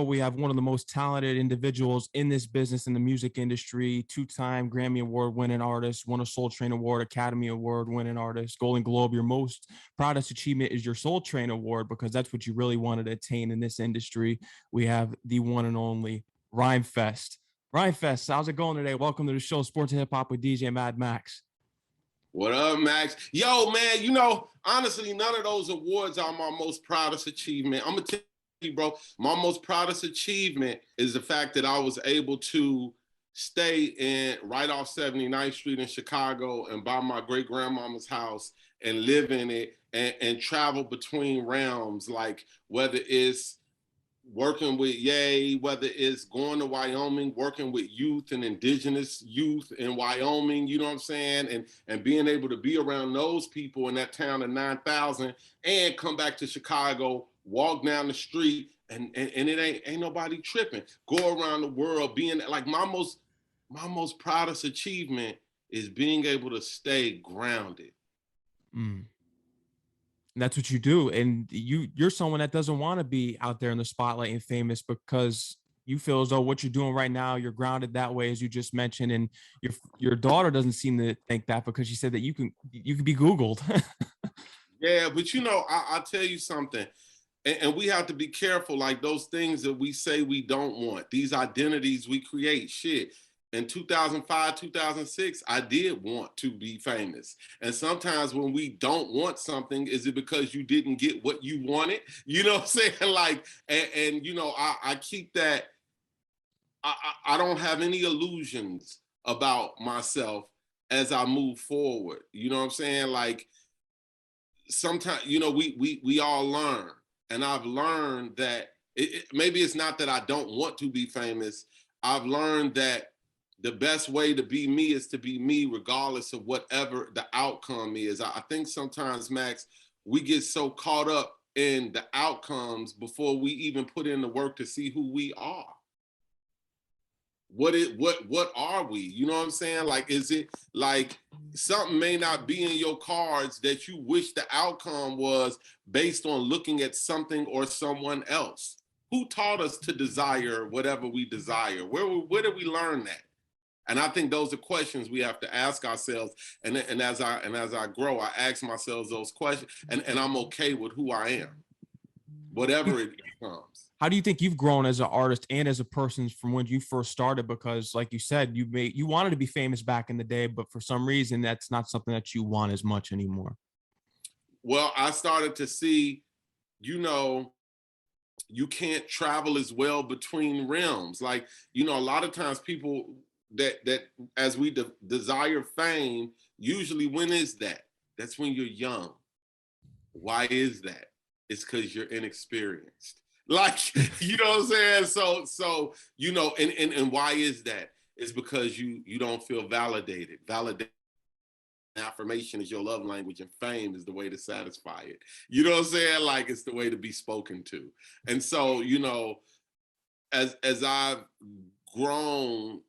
We have one of the most talented individuals in this business, in the music industry, two-time Grammy Award winning artist, won a Soul Train Award, Academy Award winning artist, Golden Globe. Your most proudest achievement is your Soul Train Award, because that's what you really wanted to attain in this industry. We have the one and only Rhymefest. Rhymefest, how's it going today? Welcome to the show, Sports and Hip Hop with DJ Mad Max. What up, Max? Yo, man, you know, honestly, none of those awards are my most proudest achievement. I'm gonna tell you, bro, my most proudest achievement is the fact that I was able to stay right off 79th Street in Chicago and buy my great-grandmama's house and live in it and travel between realms, like whether it's working with Ye, whether it's going to Wyoming, working with youth and indigenous youth in Wyoming, you know what I'm saying? And being able to be around those people in that town of 9,000 and come back to Chicago, walk down the street and it ain't nobody tripping. Go around the world being like my most proudest achievement is being able to stay grounded. And that's what you do. And you're someone that doesn't want to be out there in the spotlight and famous, because you feel as though what you're doing right now, you're grounded that way, as you just mentioned. And your daughter doesn't seem to think that, because she said that you can be Googled. Yeah, but you know, I'll tell you something. And we have to be careful, like those things that we say we don't want, these identities we create, shit. In 2005, 2006, I did want to be famous. And sometimes when we don't want something, is it because you didn't get what you wanted? You know what I'm saying? Like, and you know, I keep that, I don't have any illusions about myself as I move forward. You know what I'm saying? Like, sometimes, you know, we all learn. And I've learned that maybe it's not that I don't want to be famous. I've learned that the best way to be me is to be me, regardless of whatever the outcome is. I think sometimes, Max, we get so caught up in the outcomes before we even put in the work to see who we are. What are we? You know what I'm saying? Like, is it like something may not be in your cards that you wish the outcome was based on looking at something or someone else? Who taught us to desire whatever we desire? Where did we learn that? And I think those are questions we have to ask ourselves. And as I grow, I ask myself those questions, and I'm okay with who I am, whatever it becomes. How do you think you've grown as an artist and as a person from when you first started? Because like you said, you wanted to be famous back in the day, but for some reason, that's not something that you want as much anymore. Well, I started to see, you know, you can't travel as well between realms. Like, you know, a lot of times people that as we desire fame, usually when is that? That's when you're young. Why is that? It's because you're inexperienced. Like, you know what I'm saying? So you know, and why is that? It's because you don't feel validated. Validation, affirmation is your love language, and fame is the way to satisfy it. You know what I'm saying? Like, it's the way to be spoken to. And so, you know, as I've grown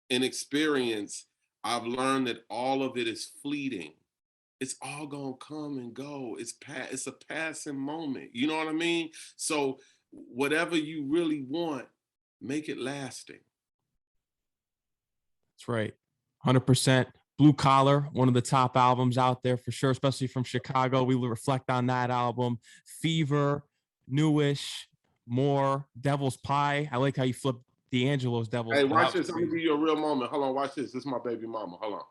in experience, I've learned that all of it is fleeting. It's all gonna come and go. It's a passing moment. You know what I mean? So whatever you really want, make it lasting. That's right. 100%. Blue Collar, one of the top albums out there for sure, especially from Chicago. We will reflect on that album. Fever, Newish, More, Devil's Pie. I like how you flip D'Angelo's Devil's Pie. Hey, watch this. I'm gonna give you a real moment. Hold on, watch this. This is my baby mama. Hold on.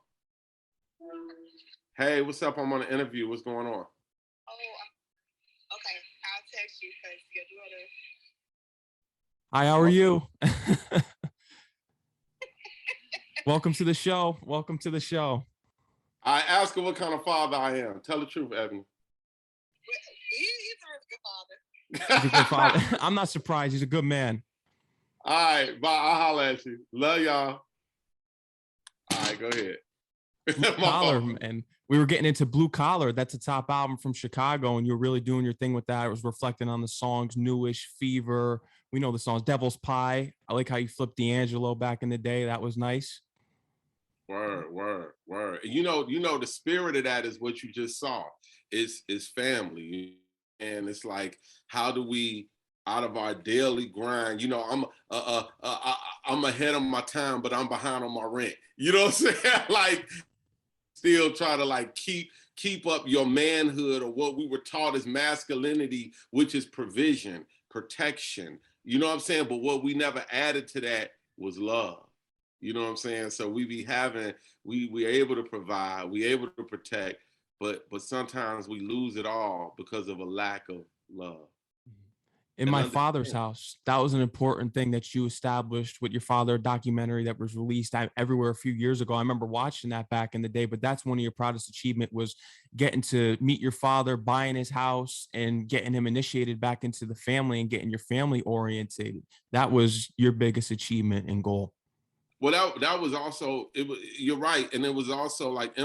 Hey, what's up? I'm on an interview. What's going on? Oh, okay. I'll text you because your daughter. Hi, how are you? Welcome to the show. Welcome to the show. I ask her what kind of father I am. Tell the truth, Evan. He's a good father. He's a good father. I'm not surprised. He's a good man. All right, bye. I'll holler at you. Love y'all. All right, go ahead. Blue Collar, man. We were getting into Blue Collar. That's a top album from Chicago, and you're really doing your thing with that. It was reflecting on the songs Newish, Fever. We know the songs Devil's Pie. I like how you flipped D'Angelo back in the day. That was nice. Word. You know, the spirit of that is what you just saw. Is family. And it's like, how do we out of our daily grind. You know, I'm ahead of my time, but I'm behind on my rent. You know what I'm saying? Like, still try to like keep up your manhood, or what we were taught as masculinity, which is provision, protection. You know what I'm saying? But what we never added to that was love. You know what I'm saying? So we able to provide, we able to protect, but sometimes we lose it all because of a lack of love. In my father's house, that was an important thing that you established with your father, a documentary that was released everywhere a few years ago. I remember watching that back in the day, but that's one of your proudest achievement, was getting to meet your father, buying his house, and getting him initiated back into the family and getting your family orientated. That was your biggest achievement and goal. Well, that was also, you're right. And it was also like,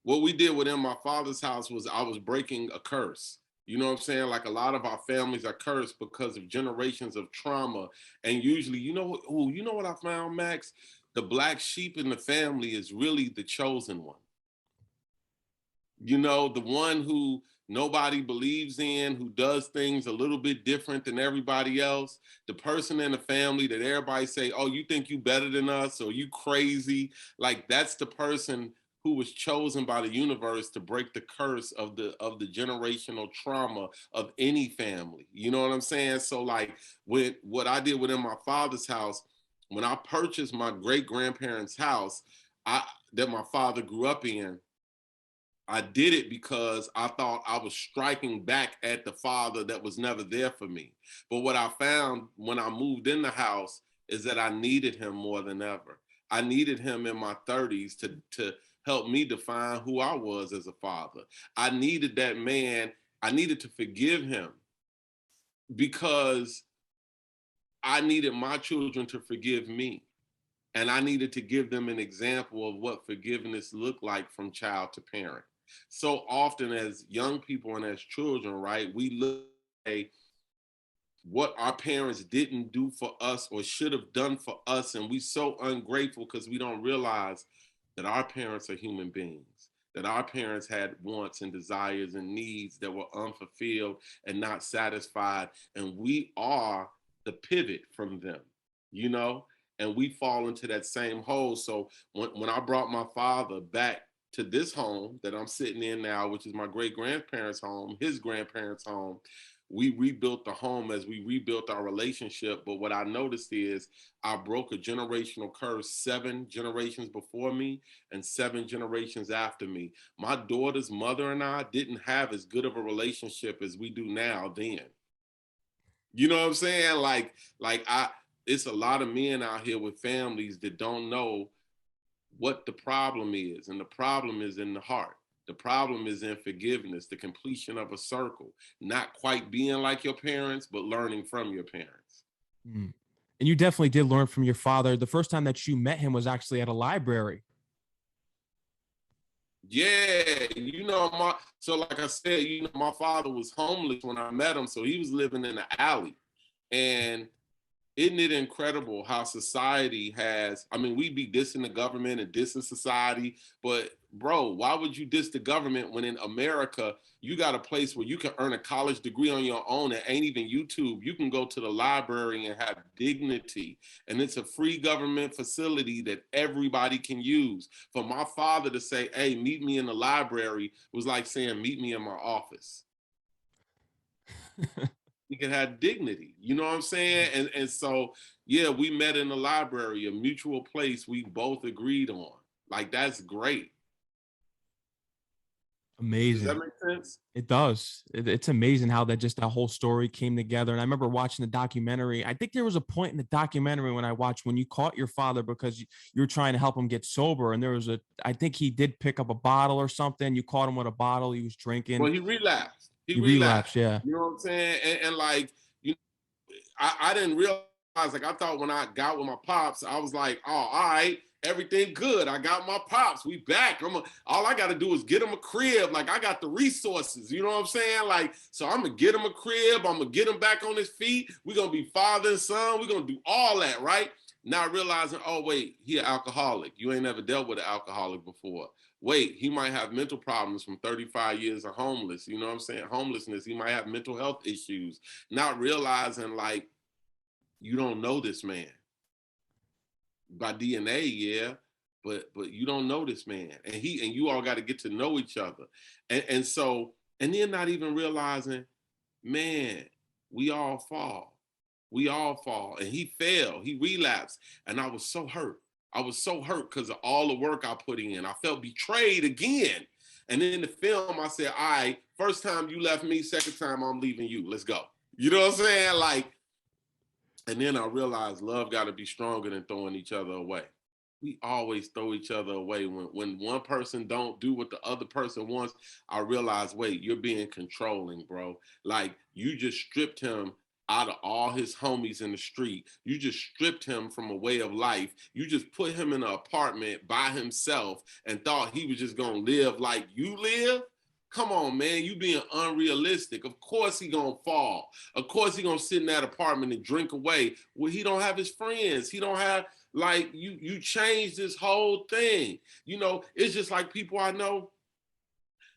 what we did within my father's house was I was breaking a curse. You know what I'm saying? Like, a lot of our families are cursed because of generations of trauma. And usually, you know what I found, Max? The black sheep in the family is really the chosen one. You know, the one who nobody believes in, who does things a little bit different than everybody else. The person in the family that everybody say, oh, you think you better than us, or you crazy. Like, that's the person who was chosen by the universe to break the curse of the generational trauma of any family. You know what I'm saying? So like, with what I did within my father's house, when I purchased my great-grandparents' house that my father grew up in, I did it because I thought I was striking back at the father that was never there for me. But what I found when I moved in the house is that I needed him more than ever. I needed him in my 30s to help me define who I was as a father. I needed that man. I needed to forgive him because I needed my children to forgive me. And I needed to give them an example of what forgiveness looked like from child to parent. So often as young people and as children, right, we look at what our parents didn't do for us or should have done for us. And we so ungrateful because we don't realize that our parents are human beings, that our parents had wants and desires and needs that were unfulfilled and not satisfied. And we are the pivot from them, you know, and we fall into that same hole. So when I brought my father back to this home that I'm sitting in now, which is my great-grandparents' home, his grandparents' home, we rebuilt the home as we rebuilt our relationship. But what I noticed is I broke a generational curse 7 generations before me and 7 generations after me. My daughter's mother and I didn't have as good of a relationship as we do now then. You know what I'm saying? Like it's a lot of men out here with families that don't know what the problem is. And the problem is in the heart. The problem is in forgiveness, the completion of a circle, not quite being like your parents, but learning from your parents. Mm. And you definitely did learn from your father. The first time that you met him was actually at a library. Yeah, you know, so like I said, you know, my father was homeless when I met him, so he was living in the alley. And isn't it incredible how society has, I mean, we be dissing the government and dissing society, but bro, why would you diss the government when in America, you got a place where you can earn a college degree on your own that ain't even YouTube. You can go to the library and have dignity. And it's a free government facility that everybody can use. For my father to say, hey, meet me in the library was like saying, meet me in my office. He could have dignity, you know what I'm saying? And so, yeah, we met in the library, a mutual place we both agreed on. Like, that's great. Amazing. Does that make sense? It does. It's amazing how that whole story came together. And I remember watching the documentary. I think there was a point in the documentary when I watched when you caught your father because you were trying to help him get sober. And there was I think he did pick up a bottle or something. You caught him with a bottle. He was drinking. Well, he relapsed. He relapsed. Yeah. You know what I'm saying? And like, you know, I didn't realize, like, I thought when I got with my pops, I was like, oh, all right, everything good. I got my pops. We back. All I got to do is get him a crib. Like, I got the resources. You know what I'm saying? Like, so I'm going to get him a crib. I'm going to get him back on his feet. We're going to be father and son. We're going to do all that, right? Not realizing, oh, wait, he an alcoholic. You ain't never dealt with an alcoholic before. Wait, he might have mental problems from 35 years of homeless. You know what I'm saying? Homelessness. He might have mental health issues. Not realizing, like, you don't know this man. By DNA, yeah, but you don't know this man. And you all got to get to know each other. And so, and then not even realizing, man, we all fall. We all fall. And he fell. He relapsed. And I was so hurt. I was so hurt because of all the work I put in. I felt betrayed again. And in the film, I said, all right, first time you left me, second time I'm leaving you. Let's go. You know what I'm saying? Like, and then I realized love got to be stronger than throwing each other away. We always throw each other away. When one person don't do what the other person wants, I realize, wait, you're being controlling, bro. Like, you just stripped him out of all his homies in the street. You just stripped him from a way of life. You just put him in an apartment by himself and thought he was just gonna live like you live. Come on, man, you being unrealistic. Of course he gonna fall. Of course he gonna sit in that apartment and drink away. Well, he don't have his friends. He don't have, like, you changed this whole thing. You know, it's just like people I know,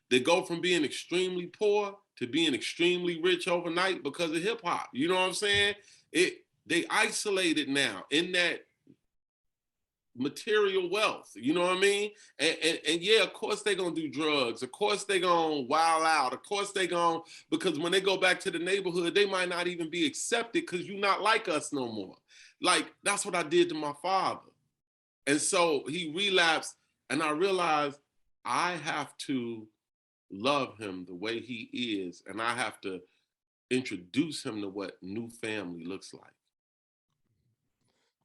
they go from being extremely poor to being extremely rich overnight because of hip hop. You know what I'm saying? They isolated now in that material wealth. You know what I mean? And yeah, of course they're gonna do drugs. Of course they're gonna wild out. Of course they're gonna, because when they go back to the neighborhood, they might not even be accepted because you're not like us no more. Like, that's what I did to my father. And so he relapsed, and I realized I have to love him the way he is, and I have to introduce him to what new family looks like.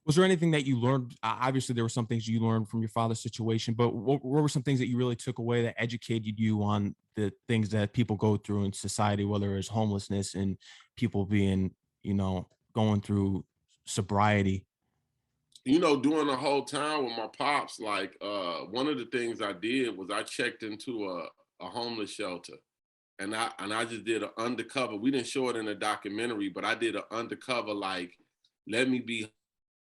Was there anything that you learned? Obviously, there were some things you learned from your father's situation, but what were some things that you really took away that educated you on the things that people go through in society, whether it's homelessness and people being, going through sobriety? You know, during the whole time with my pops, like, one of the things I did was I checked into a homeless shelter. And I just did an undercover. We didn't show it in a documentary, but I did an undercover, like, let me be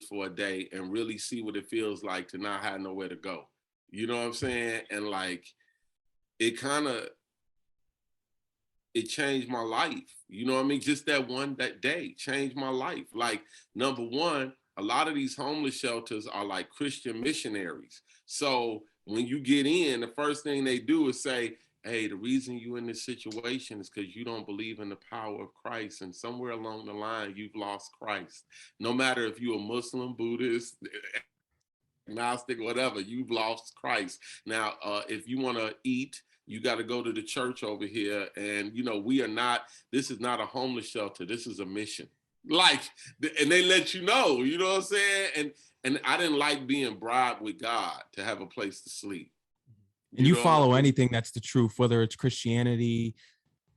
for a day and really see what it feels like to not have nowhere to go. You know what I'm saying? And like, it changed my life. You know what I mean? Just that day changed my life. Like, number one, a lot of these homeless shelters are like Christian missionaries. So when you get in, the first thing they do is say, hey, the reason you're in this situation is because you don't believe in the power of Christ. And somewhere along the line, you've lost Christ. No matter if you're a Muslim, Buddhist, agnostic, whatever, you've lost Christ. Now, if you want to eat, you got to go to the church over here. And, this is not a homeless shelter. This is a mission. Like, and they let you know, you know what I'm saying? And I didn't like being bribed with God to have a place to sleep. And you follow anything that's the truth, whether it's Christianity,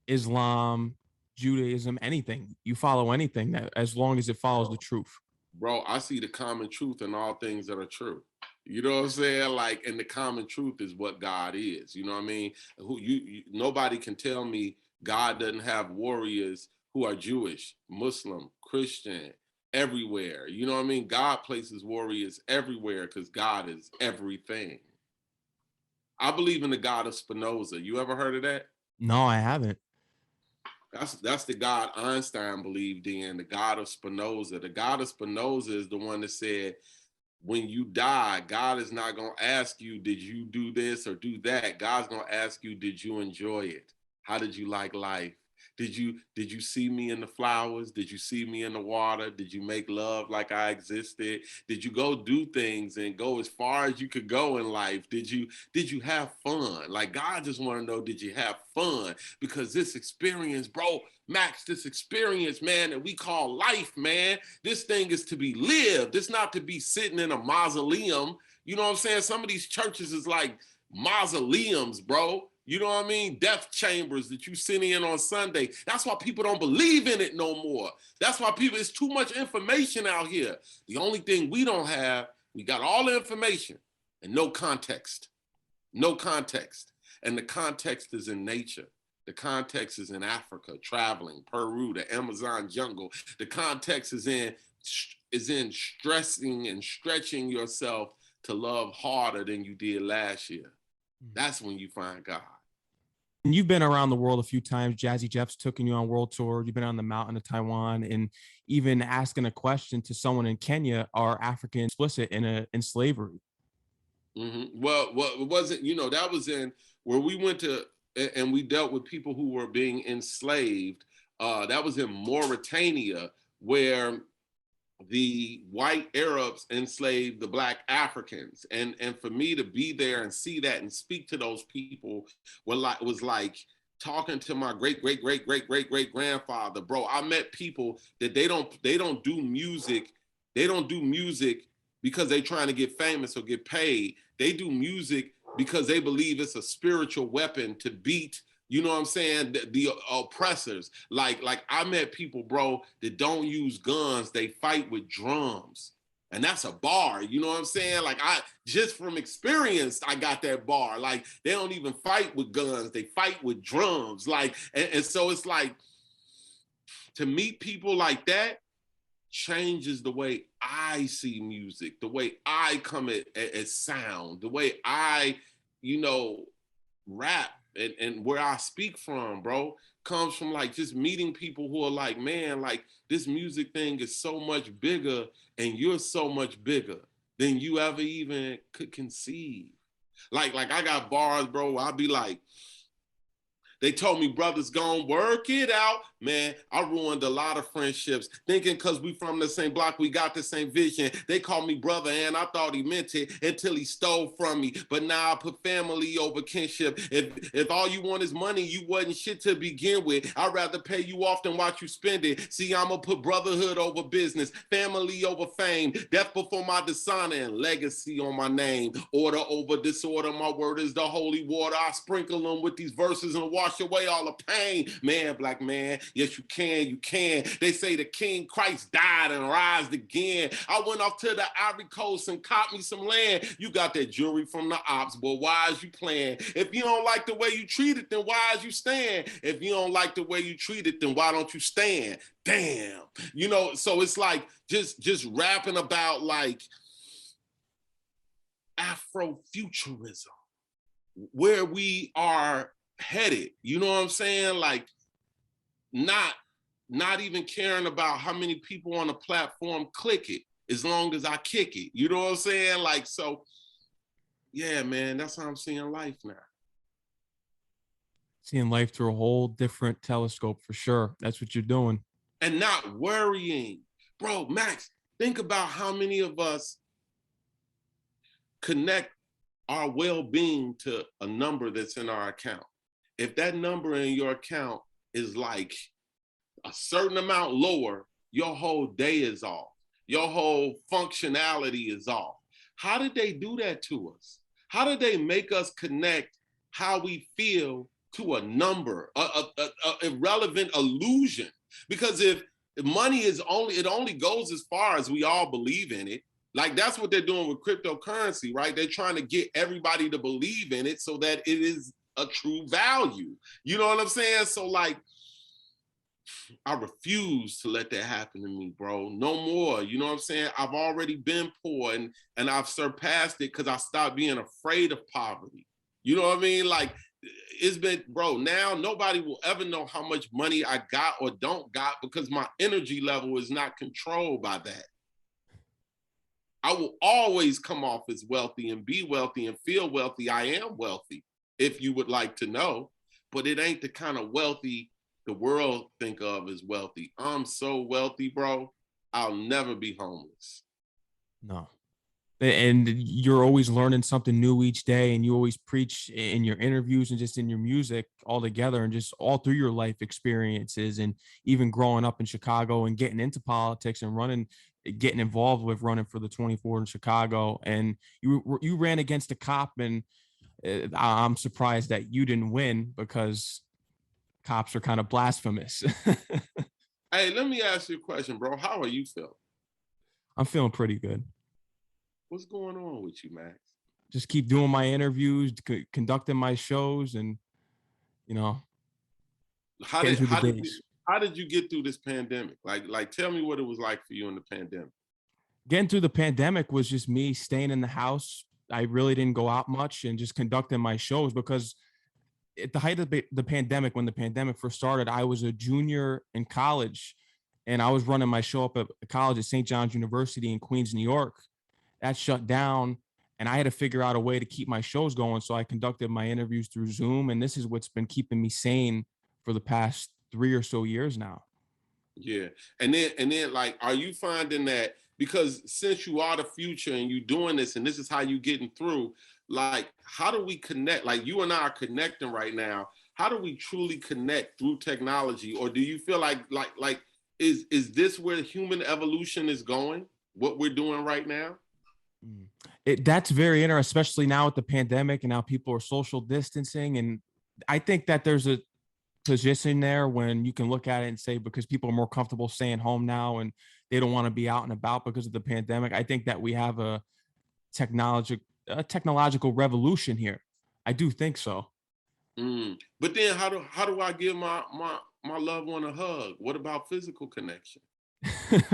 Islam, Judaism, anything. You follow anything that, as long as it follows the truth. Bro, I see the common truth in all things that are true. You know what I'm saying? Like, and the common truth is what God is. You know what I mean? Nobody can tell me God doesn't have warriors who are Jewish, Muslim, Christian, everywhere. You know what I mean? God places warriors everywhere because God is everything. I believe in the God of Spinoza. You ever heard of that? No, I haven't. That's the God Einstein believed in, the God of Spinoza. The God of Spinoza is the one that said, when you die, God is not going to ask you, did you do this or do that? God's going to ask you, did you enjoy it? How did you like life? Did you see me in the flowers? Did you see me in the water? Did you make love like I existed? Did you go do things and go as far as you could go in life? Did you have fun? Like, God just want to know, did you have fun? Because this experience, bro, Max, this experience, man, that we call life, man, this thing is to be lived. It's not to be sitting in a mausoleum. You know what I'm saying? Some of these churches is like mausoleums, bro. You know what I mean? Death chambers that you sit in on Sunday. That's why people don't believe in it no more. That's why it's too much information out here. The only thing we don't have, we got all the information and no context. No context. And the context is in nature. The context is in Africa, traveling, Peru, the Amazon jungle. The context is in is in stressing and stretching yourself to love harder than you did last year. That's when you find God. And you've been around the world a few times. Jazzy Jeff's taken you on world tour. You've been on the mountain of Taiwan, and even asking a question to someone in Kenya, are African explicit in slavery? Mm-hmm. Well, it wasn't, that was in where we went to, and we dealt with people who were being enslaved. That was in Mauritania, where the white Arabs enslaved the Black Africans. And for me to be there and see that and speak to those people was like talking to my great grandfather, bro. I met people that they don't do music. They don't do music because they're trying to get famous or get paid. They do music because they believe it's a spiritual weapon to beat, you know what I'm saying, the oppressors. Like I met people, bro, that don't use guns. They fight with drums. And that's a bar, you know what I'm saying? Like, I just from experience, I got that bar. Like, they don't even fight with guns. They fight with drums. Like, and so it's like, to meet people like that changes the way I see music, the way I come at sound, the way I, rap and where I speak from, bro, comes from like just meeting people who are like, man, like this music thing is so much bigger and you're so much bigger than you ever even could conceive. Like I got bars, bro, I'll be like, they told me brothers gon' work it out. Man, I ruined a lot of friendships thinking because we from the same block, we got the same vision. They called me brother and I thought he meant it until he stole from me. But now I put family over kinship. If all you want is money, you wasn't shit to begin with. I'd rather pay you off than watch you spend it. See, I'ma put brotherhood over business, family over fame, death before my dishonor, and legacy on my name. Order over disorder, my word is the holy water. I sprinkle them with these verses and wash away all the pain. Man, black man, yes, you can. They say the King Christ died and rised again. I went off to the Ivory Coast and caught me some land. You got that jewelry from the ops, but why is you playing? If you don't like the way you treat it, then why is you stand? If you don't like the way you treat it, then why don't you stand? Damn. So it's like just rapping about like Afrofuturism, where we are headed, you know what I'm saying? Like not even caring about how many people on the platform click it, as long as I kick it, you know what I'm saying? Like, so yeah, man, that's how I'm seeing life now. Seeing life through a whole different telescope, for sure. That's what you're doing. And not worrying. Bro, Max, think about how many of us connect our well-being to a number that's in our account. If that number in your account is like a certain amount lower, your whole day is off. Your whole functionality is off. How did they do that to us? How did they make us connect how we feel to a number, a irrelevant illusion? Because if money is it only goes as far as we all believe in it. Like, that's what they're doing with cryptocurrency, right? They're trying to get everybody to believe in it so that it is a true value. You know what I'm saying? So like, I refuse to let that happen to me, bro. No more. You know what I'm saying? I've already been poor and I've surpassed it because I stopped being afraid of poverty. You know what I mean? Like, it's been, bro, now nobody will ever know how much money I got or don't got because my energy level is not controlled by that. I will always come off as wealthy and be wealthy and feel wealthy. I am wealthy, if you would like to know, but it ain't the kind of wealthy the world think of as wealthy. I'm so wealthy, bro. I'll never be homeless. No. And you're always learning something new each day, and you always preach in your interviews and just in your music all together and just all through your life experiences, and even growing up in Chicago and getting into politics and getting involved with running for the 24 in Chicago. And you ran against a cop, and I'm surprised that you didn't win because cops are kind of blasphemous. Hey, let me ask you a question, bro. How are you feeling? I'm feeling pretty good. What's going on with you, Max? Just keep doing my interviews, conducting my shows, and how did you get through this pandemic? Like tell me what it was like for you in the pandemic. Getting through the pandemic was just me staying in the house. I really didn't go out much and just conducting my shows because at the height of the pandemic, when the pandemic first started, I was a junior in college and I was running my show up at college at St. John's University in Queens, New York. That shut down and I had to figure out a way to keep my shows going. So I conducted my interviews through Zoom. And this is what's been keeping me sane for the past 3 or so years now. Yeah. And then like, are you finding that because since you are the future and you doing this and this is how you getting through, like, how do we connect? Like you and I are connecting right now. How do we truly connect through technology? Or do you feel like is this where human evolution is going? What we're doing right now? That's very interesting, especially now with the pandemic and now people are social distancing. And I think that there's a position there when you can look at it and say, because people are more comfortable staying home now and they don't want to be out and about because of the pandemic. I think that we have a technological revolution here. I do think so. But then how do I give my loved one a hug? What about physical connection?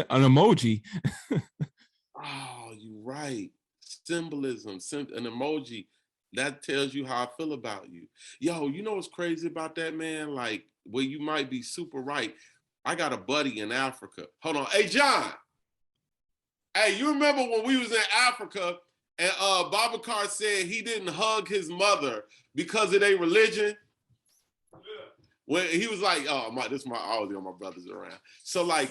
An emoji. Oh, you're right. Symbolism, an emoji that tells you how I feel about you. Yo, you know what's crazy about that, man? Like, well, you might be super right. I got a buddy in Africa. Hold on. Hey, John. Hey, you remember when we was in Africa and Babacar said he didn't hug his mother because of their religion? When he was like, oh, this is my all my brothers around. So like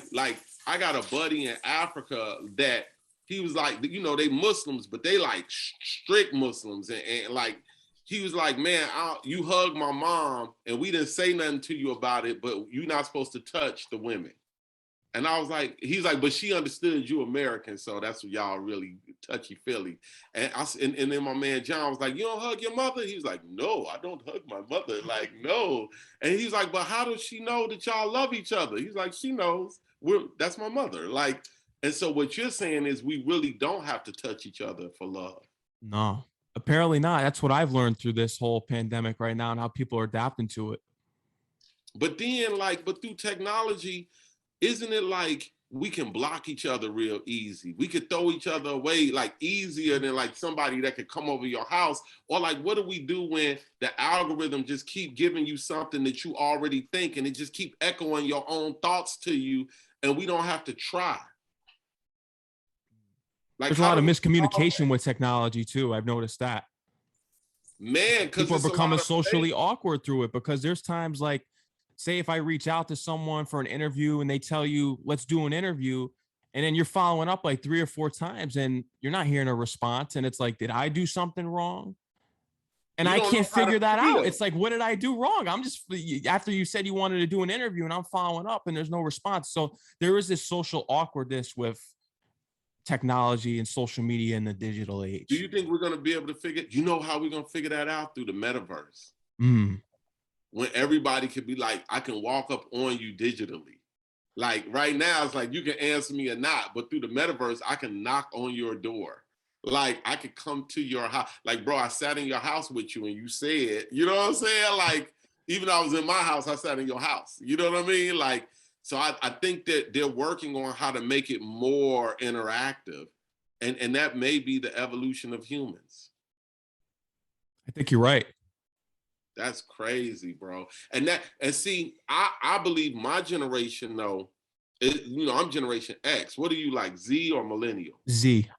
I got a buddy in Africa that he was like, you know, they Muslims, but they like strict Muslims. And like, he was like, man, you hugged my mom and we didn't say nothing to you about it, but you're not supposed to touch the women. And I was like, he's like, but she understood you American, so that's what y'all really touchy-feely. And then my man John was like, you don't hug your mother? He was like, no, I don't hug my mother. Like, no. And he's like, but how does she know that y'all love each other? He's like, she knows. That's my mother. Like, and so what you're saying is we really don't have to touch each other for love. No, apparently not. That's what I've learned through this whole pandemic right now and how people are adapting to it. But then but through technology, isn't it like we can block each other real easy? We could throw each other away like easier than like somebody that could come over your house. Or like, what do we do when the algorithm just keep giving you something that you already think and it just keep echoing your own thoughts to you and we don't have to try? Like, there's a lot of miscommunication with technology too. I've noticed that. Man, because people are becoming socially awkward through it because there's times like, say if I reach out to someone for an interview and they tell you, let's do an interview, and then you're following up like 3 or 4 times and you're not hearing a response. And it's like, did I do something wrong? And I can't figure that out. It's like, what did I do wrong? I'm just, after you said you wanted to do an interview and I'm following up and there's no response. So there is this social awkwardness with technology and social media in the digital age. Do you think we're going to be able to you know how we're going to figure that out? Through the metaverse. When everybody could be like, I can walk up on you digitally. Like right now, it's like you can answer me or not, but through the metaverse, I can knock on your door. Like I could come to your house. Like, bro, I sat in your house with you and you said, you know what I'm saying? Like, even though I was in my house, I sat in your house. You know what I mean? Like, so I think that they're working on how to make it more interactive. And that may be the evolution of humans. I think you're right. That's crazy, bro. And see, I believe my generation, though, you know, I'm Generation X. What do you like, Z or millennial? Z.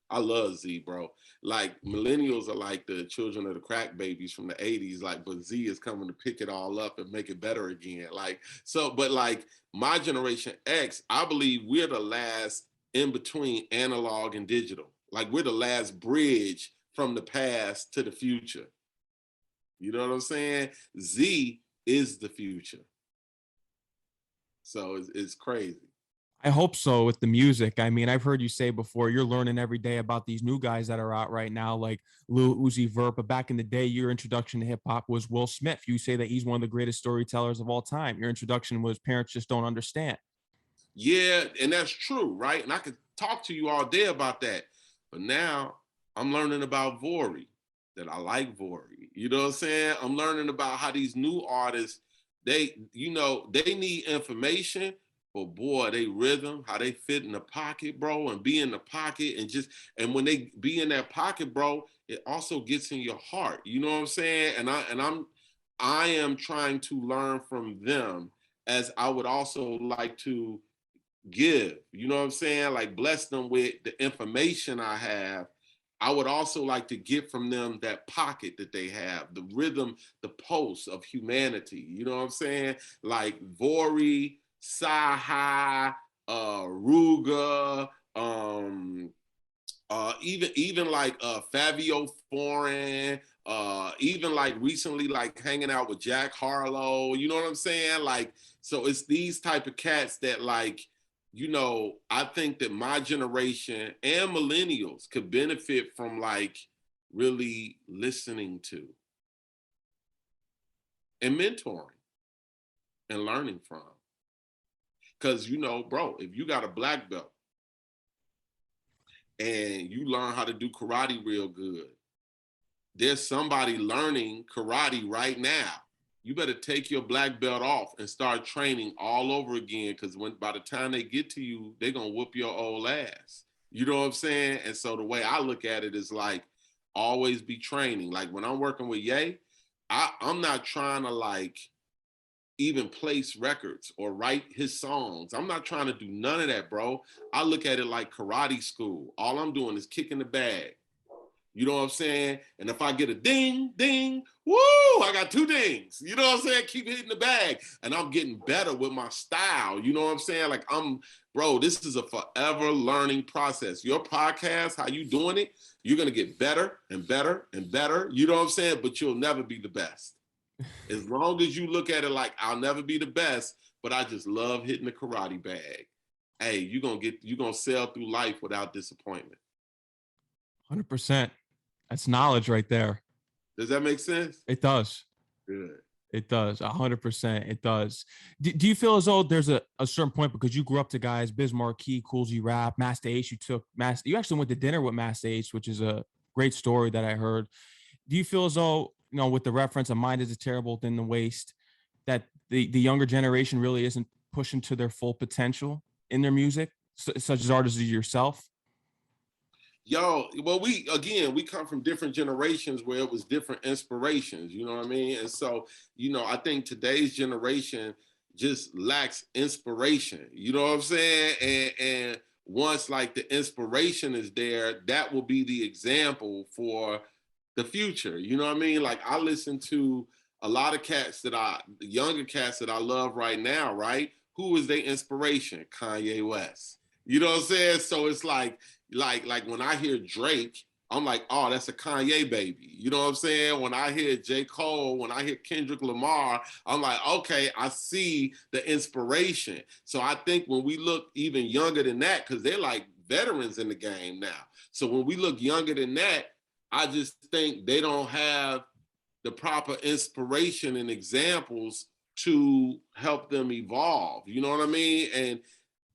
I love Z, bro. Like millennials are like the children of the crack babies from the 80s, like, but Z is coming to pick it all up and make it better again. Like, so, but like my Generation X, I believe we're the last in between analog and digital. Like we're the last bridge from the past to the future. You know what I'm saying? Z is the future. So it's crazy. I hope so with the music. I mean, I've heard you say before, you're learning every day about these new guys that are out right now, like Lil Uzi Vert. But back in the day, your introduction to hip hop was Will Smith. You say that he's one of the greatest storytellers of all time. Your introduction was Parents Just Don't Understand. Yeah, and that's true, right? And I could talk to you all day about that. But now I'm learning about Vori, that I like Vori. You know what I'm saying? I'm learning about how these new artists, they need information, But boy, they rhythm, how they fit in the pocket, bro, and be in the pocket and when they be in that pocket, bro, it also gets in your heart. You know what I'm saying? I am trying to learn from them as I would also like to give. You know what I'm saying? Like bless them with the information I have. I would also like to get from them that pocket that they have, the rhythm, the pulse of humanity. You know what I'm saying? Like Vori, Saha, Ruga, even like Fabio Foreign, even like recently like hanging out with Jack Harlow. You know what I'm saying? Like, so it's these type of cats that like, you know, I think that my generation and millennials could benefit from like really listening to and mentoring and learning from. Because, you know, bro, if you got a black belt and you learn how to do karate real good, there's somebody learning karate right now. You better take your black belt off and start training all over again, because by the time they get to you, they're going to whoop your old ass. You know what I'm saying? And so the way I look at it is like, always be training. Like when I'm working with Ye, I'm not trying to like even place records or write his songs. I'm not trying to do none of that, bro. I look at it like karate school. All I'm doing is kicking the bag. You know what I'm saying? And if I get a ding, ding, woo, I got 2 dings. You know what I'm saying? Keep hitting the bag. And I'm getting better with my style. You know what I'm saying? Like bro, this is a forever learning process. Your podcast, how you doing it, you're going to get better and better and better. You know what I'm saying? But you'll never be the best. As long as you look at it like, I'll never be the best, but I just love hitting the karate bag. Hey, you're going to sell through life without disappointment. 100%. That's knowledge right there. Does that make sense? It does. Good. It does. 100%. It does. Do you feel as though there's a certain point, because you grew up to guys, Biz Markie, Cool G Rap, Master Ace, you actually went to dinner with Master Ace, which is a great story that I heard. Do you feel as though, you know, with the reference of mind is a terrible thing to waste, that the younger generation really isn't pushing to their full potential in their music, such as artists as yourself? Yo, well, we come from different generations where it was different inspirations, you know what I mean? And so, you know, I think today's generation just lacks inspiration, you know what I'm saying? And once like the inspiration is there, that will be the example for the future, you know what I mean? Like I listen to a lot of younger cats that I love right now, right? Who is their inspiration? Kanye West. You know what I'm saying? So it's like when I hear Drake, I'm like, oh, that's a Kanye baby. You know what I'm saying? When I hear J. Cole, when I hear Kendrick Lamar, I'm like, okay, I see the inspiration. So I think when we look even younger than that, because they're like veterans in the game now. So when we look younger than that, I just think they don't have the proper inspiration and examples to help them evolve. You know what I mean? And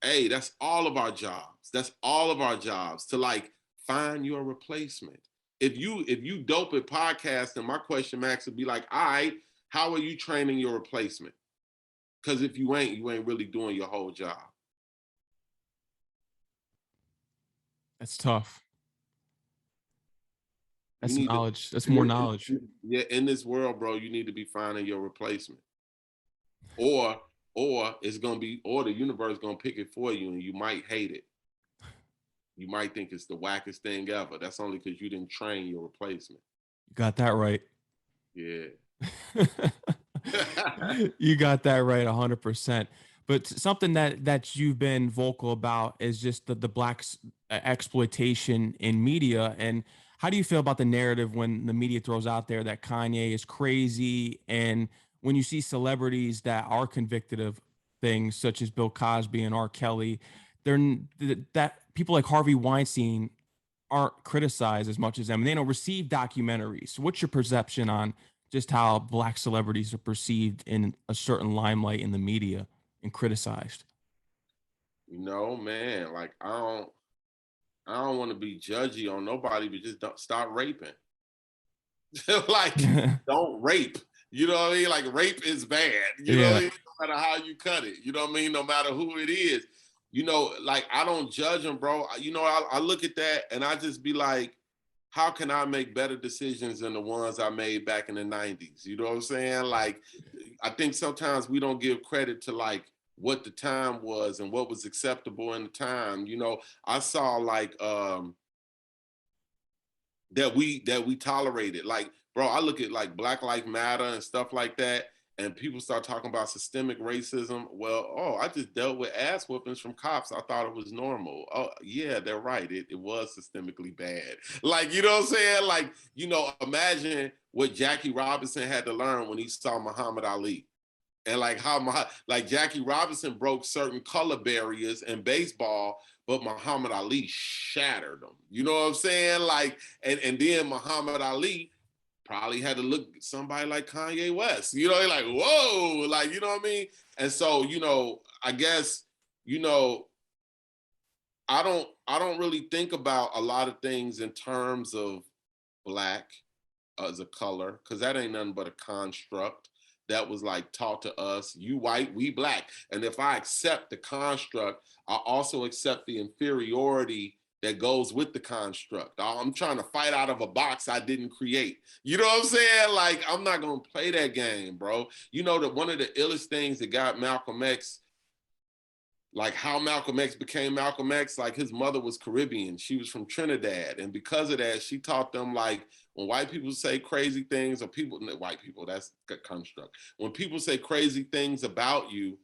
hey, that's all of our jobs. That's all of our jobs to like find your replacement. If you dope at podcasting, my question, Max, would be like, all right, how are you training your replacement? Because if you ain't really doing your whole job. That's tough. That's knowledge. That's more knowledge. Yeah, in this world, bro, you need to be finding your replacement. Or it's gonna be, or the universe gonna pick it for you, and you might hate it. You might think it's the wackest thing ever. That's only because you didn't train your replacement. You got that right. Yeah. You got that right 100%. But something that you've been vocal about is just the black exploitation in media. And how do you feel about the narrative when the media throws out there that Kanye is crazy, and when you see celebrities that are convicted of things such as Bill Cosby and R. Kelly, that people like Harvey Weinstein aren't criticized as much as them, and they don't receive documentaries. So what's your perception on just how black celebrities are perceived in a certain limelight in the media and criticized? You know, man, like I don't want to be judgy on nobody, but just don't stop raping. Like, don't rape. You know what I mean? Like, rape is bad. You know what I mean? matter how you cut it. You know what I mean? No matter who it is. You know, like, I don't judge them, bro. You know, I look at that and I just be like, how can I make better decisions than the ones I made back in the 90s? You know what I'm saying? Like, I think sometimes we don't give credit to like what the time was and what was acceptable in the time. You know, I saw like that we tolerated. Like, bro, I look at like Black Lives Matter and stuff like that, and people start talking about systemic racism. Well, I just dealt with ass whoopings from cops. I thought it was normal. Oh, yeah, they're right. It was systemically bad. Like, you know what I'm saying? Like, you know, imagine what Jackie Robinson had to learn when he saw Muhammad Ali. And like how like Jackie Robinson broke certain color barriers in baseball, but Muhammad Ali shattered them. You know what I'm saying? Like, and then Muhammad Ali probably had to look at somebody like Kanye West. You know, like, whoa, like, you know what I mean? And so, you know, I guess, you know, I don't really think about a lot of things in terms of Black as a color, because that ain't nothing but a construct that was like taught to us. You white, we Black. And if I accept the construct, I also accept the inferiority that goes with the construct. I'm trying to fight out of a box I didn't create. You know what I'm saying? Like, I'm not gonna play that game, bro. You know that one of the illest things that got Malcolm X, like how Malcolm X became Malcolm X, like his mother was Caribbean. She was from Trinidad. And because of that, she taught them, like, when white people say crazy things, or white people, that's a construct. When people say crazy things about you,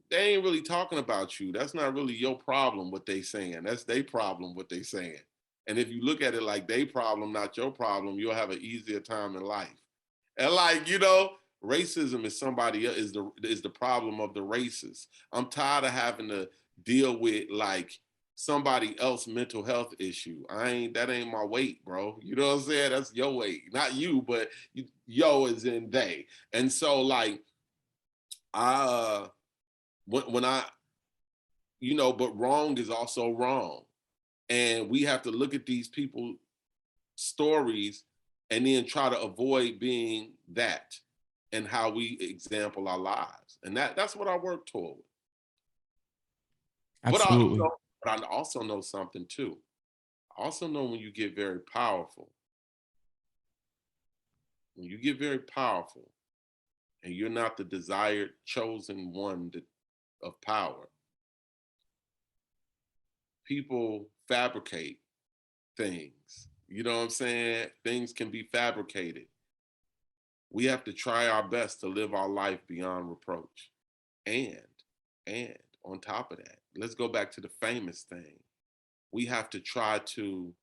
they ain't really talking about you. That's not really your problem, what they saying. That's their problem, what they saying. And if you look at it like they problem, not your problem, you'll have an easier time in life. And like, you know, racism is is the problem of the races. I'm tired of having to deal with like somebody else's mental health issue. That ain't my weight, bro. You know what I'm saying? That's your weight. Not you, but yo is in they. And so like when I, you know, but wrong is also wrong. And we have to look at these people's stories and then try to avoid being that and how we example our lives. And that's what I work toward. Absolutely. But I also know something too. I also know when you get very powerful, and you're not the desired chosen one of power, people fabricate things. You know what I'm saying? Things can be fabricated. We have to try our best to live our life beyond reproach. And on top of that, let's go back to the famous thing. We have to try to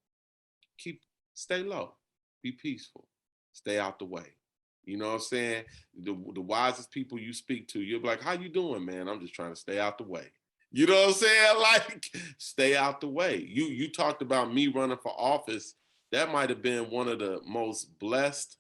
stay low, be peaceful, stay out the way. You know what I'm saying? The wisest people you speak to, you'll be like, how you doing, man? I'm just trying to stay out the way. You know what I'm saying? Like, stay out the way. You talked about me running for office. That might have been one of the most blessed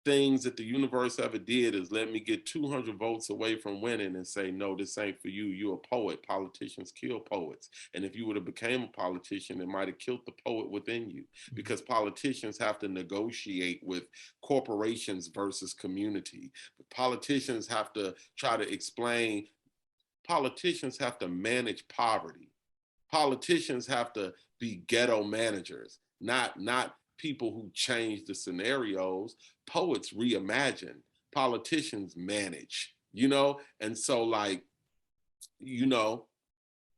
things that the universe ever did, is let me get 200 votes away from winning and say, no, this ain't for you. You're a poet. Politicians kill poets. And if you would have became a politician, it might have killed the poet within you, because politicians have to negotiate with corporations versus community. Politicians have to try to explain. Politicians have to manage poverty. Politicians have to be ghetto managers, not people who change the scenarios. Poets reimagine, politicians manage, you know? And so like, you know,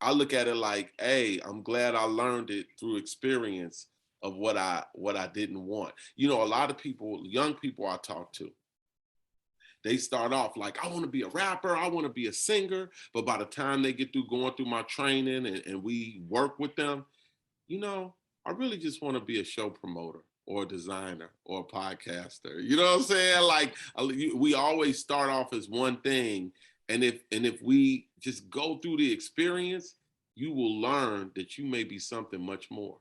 I look at it like, hey, I'm glad I learned it through experience of what I didn't want. You know, a lot of people, young people I talk to, they start off like, I want to be a rapper, I want to be a singer. But by the time they get through going through my training and we work with them, you know, I really just want to be a show promoter or a designer or a podcaster. You know what I'm saying? Like, we always start off as one thing. And if we just go through the experience, you will learn that you may be something much more.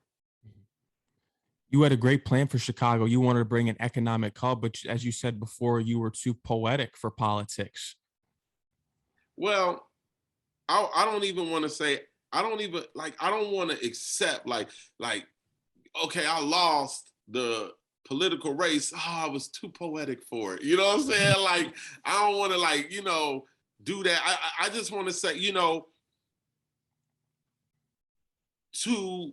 You had a great plan for Chicago. You wanted to bring an economic hub, but as you said before, you were too poetic for politics. Well, I don't even want to say, I don't want to accept like, okay, I lost the political race, I was too poetic for it. You know what I'm saying? Like, I don't want to, like, you know, do that. I just want to say, you know, to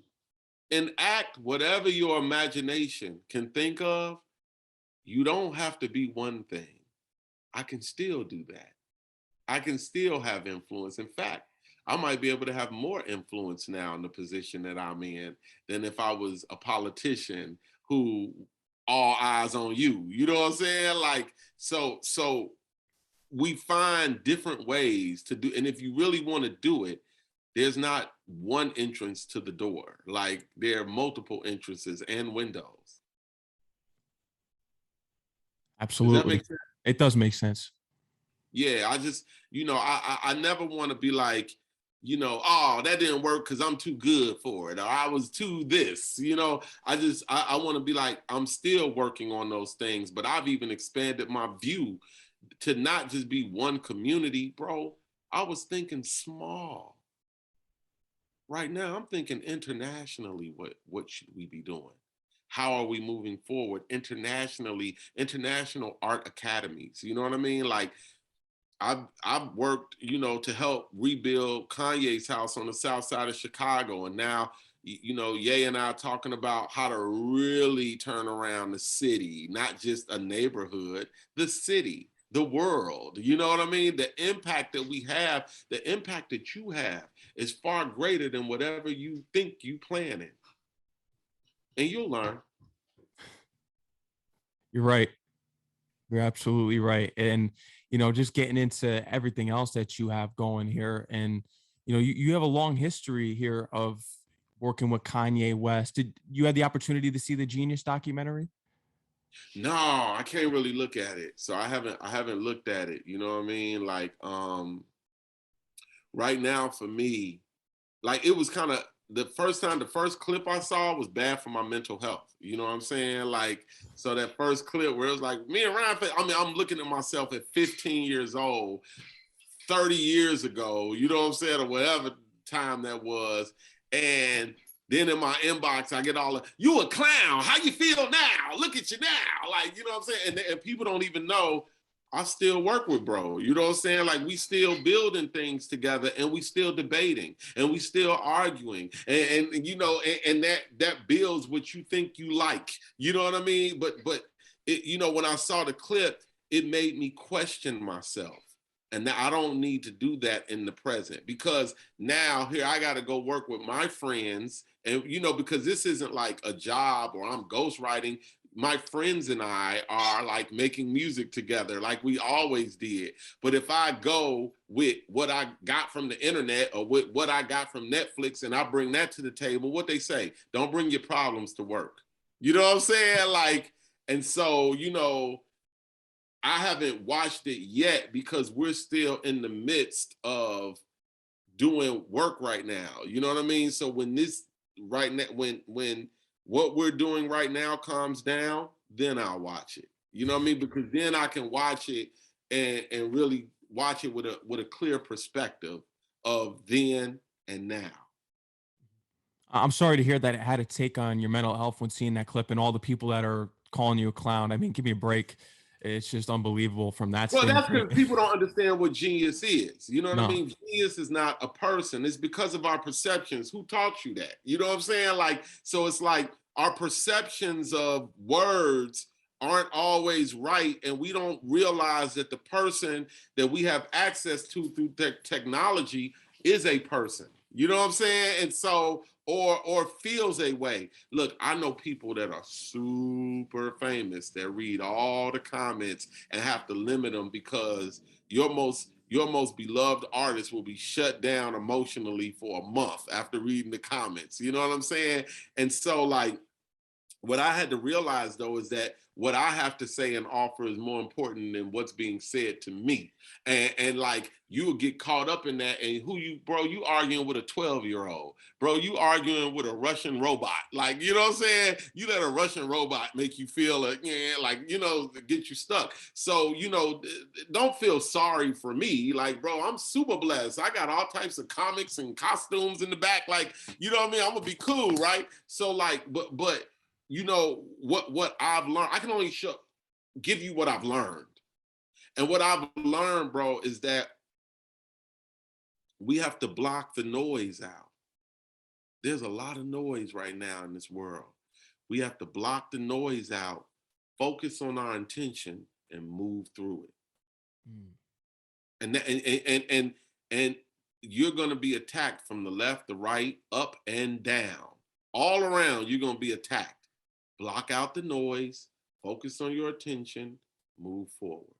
enact whatever your imagination can think of, you don't have to be one thing. I can still do that. I can still have influence. In fact, I might be able to have more influence now in the position that I'm in than if I was a politician who all eyes on you. You know what I'm saying? Like, so we find different ways to do, and if you really want to do it, there's not one entrance to the door. Like, there are multiple entrances and windows. Absolutely. Does that make sense? It does make sense. Yeah, I just, you know, I never want to be like, you know, oh, that didn't work because I'm too good for it, or I was too this, you know. I want to be like, I'm still working on those things, but I've even expanded my view to not just be one community, bro. I was thinking small. Right now, I'm thinking internationally, what should we be doing? How are we moving forward internationally, international art academies? You know what I mean? Like, I've worked, you know, to help rebuild Kanye's house on the south side of Chicago. And now, you know, Ye and I are talking about how to really turn around the city, not just a neighborhood, the city, the world. You know what I mean? The impact that we have, the impact that you have is far greater than whatever you think you planning. And you'll learn. You're right. You're absolutely right. And, you know, just getting into everything else that you have going here. And, you know, you have a long history here of working with Kanye West. Did you had the opportunity to see the Genius documentary? No, I can't really look at it. So I haven't looked at it. You know what I mean? Like, right now for me, like, it was kind of the first clip I saw was bad for my mental health. You know what I'm saying? Like, so that first clip where it was like me and Rhymefest, I mean, I'm looking at myself at 15 years old, 30 years ago, you know what I'm saying, or whatever time that was. And then in my inbox, I get all the, you a clown, how you feel now? Look at you now. Like, you know what I'm saying? And people don't even know I still work with bro. You know what I'm saying? Like, we still building things together, and we still debating, and we still arguing. And you know, and that builds what you think you like. You know what I mean? But it, you know, when I saw the clip, it made me question myself. And now I don't need to do that in the present, because now here I got to go work with my friends. And, you know, because this isn't like a job or I'm ghostwriting. My friends and I are like making music together like we always did. But if I go with what I got from the internet or with what I got from Netflix and I bring that to the table, what they say, don't bring your problems to work. You know what I'm saying? Like, and so, you know, I haven't watched it yet because we're still in the midst of doing work right now. You know what I mean? So when this right now, when what we're doing right now calms down, then I'll watch it. You know what I mean? Because then I can watch it and really watch it with a clear perspective of then and now. I'm sorry to hear that it had a take on your mental health when seeing that clip and all the people that are calling you a clown. I mean, give me a break. It's just unbelievable from that Well, that's standpoint. because people don't understand what genius is. You know what I No. mean? Genius is not a person. It's because of our perceptions. Who taught you that? You know what I'm saying? Like, so it's like our perceptions of words aren't always right, and we don't realize that the person that we have access to through technology is a person. You know what I'm saying? And so, or feels a way. Look, I know people that are super famous that read all the comments and have to limit them because your most beloved artist will be shut down emotionally for a month after reading the comments. You know what I'm saying? And so, like, what I had to realize, though, is that what I have to say and offer is more important than what's being said to me. And like, you will get caught up in that. And you arguing with a 12-year-old. Bro, you arguing with a Russian robot. Like, you know what I'm saying? You let a Russian robot make you feel like, you know, get you stuck. So, you know, don't feel sorry for me. Like, bro, I'm super blessed. I got all types of comics and costumes in the back. Like, you know what I mean? I'm gonna be cool, right? So, like, but you know, what I've learned, I can only give you what I've learned. And what I've learned, bro, is that we have to block the noise out. There's a lot of noise right now in this world. We have to block the noise out, focus on our intention, and move through it. And you're going to be attacked from the left, the right, up and down. All around, you're going to be attacked. Block out the noise, focus on your attention, move forward.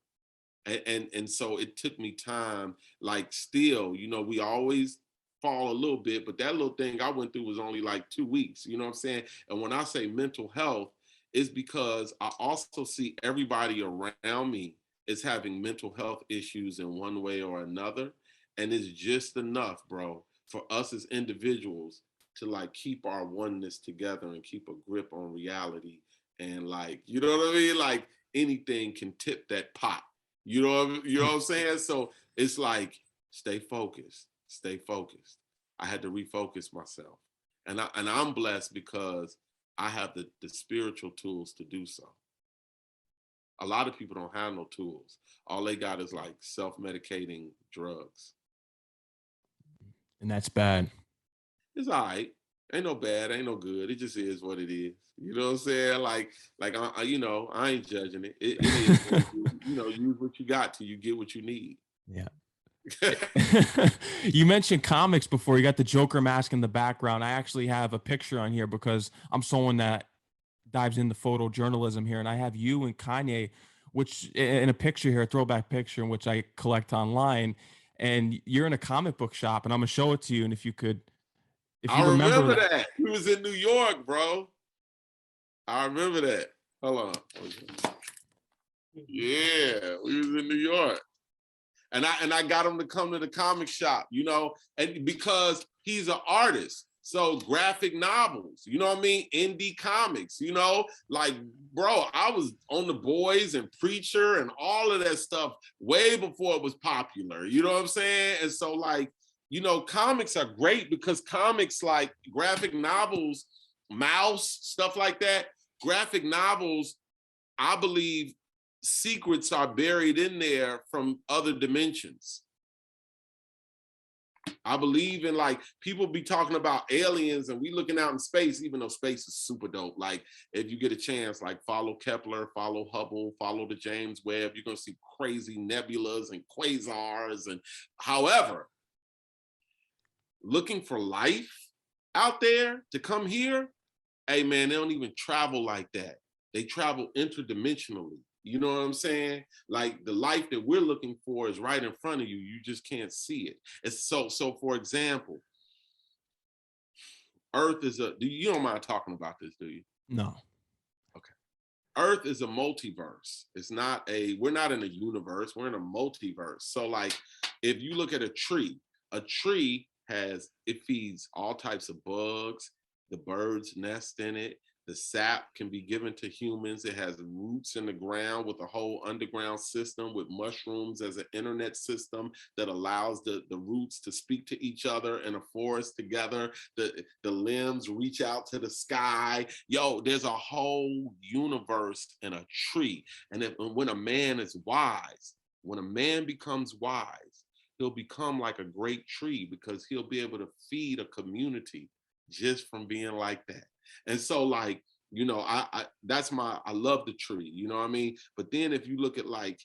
And so it took me time, like still, you know, we always fall a little bit, but that little thing I went through was only like 2 weeks, you know what I'm saying? And when I say mental health, it's because I also see everybody around me is having mental health issues in one way or another. And it's just enough, bro, for us as individuals to like keep our oneness together and keep a grip on reality. And like, you know what I mean? Like anything can tip that pot. You know what I'm saying? So it's like, stay focused, stay focused. I had to refocus myself. And I'm blessed because I have the spiritual tools to do so. A lot of people don't have no tools. All they got is like self-medicating drugs. And that's bad. It's all right. Ain't no bad, ain't no good. It just is what it is. You know what I'm saying? Like you know, I ain't judging it. It is what it is. You know, use what you got till you get what you need. Yeah. You mentioned comics before. You got the Joker mask in the background. I actually have a picture on here because I'm someone that dives into photojournalism here, and I have you and Kanye, which in a picture here, a throwback picture in which I collect online, and you're in a comic book shop, and I'm gonna show it to you. And if you remember that. We was in New York, bro. I remember that. Hold on. Yeah, we was in New York. And I got him to come to the comic shop, you know, and because he's an artist. So graphic novels, you know what I mean? Indie comics, you know, like, bro, I was on The Boys and Preacher and all of that stuff way before it was popular, you know what I'm saying? And so like, you know, comics are great because comics like graphic novels, Mouse, stuff like that, graphic novels, I believe secrets are buried in there from other dimensions. I believe in like people be talking about aliens and we looking out in space, even though space is super dope. Like if you get a chance, like follow Kepler, follow Hubble, follow the James Webb, you're gonna see crazy nebulas and quasars. And however, looking for life out there to come here, hey man, they don't even travel like that. They travel interdimensionally. You know what I'm saying? Like the life that we're looking for is right in front of you. You just can't see it. It's so for example, Earth is you don't mind talking about this, do you? No. Okay. Earth is a multiverse. We're not in a universe, we're in a multiverse. So like if you look at a tree it feeds all types of bugs, the birds nest in it. The sap can be given to humans. It has roots in the ground with a whole underground system with mushrooms as an internet system that allows the roots to speak to each other in a forest together. The limbs reach out to the sky. Yo, there's a whole universe in a tree. And when a man is wise, when a man becomes wise, he'll become like a great tree because he'll be able to feed a community just from being like that. And so like, you know, I love the tree, you know what I mean? But then if you look at like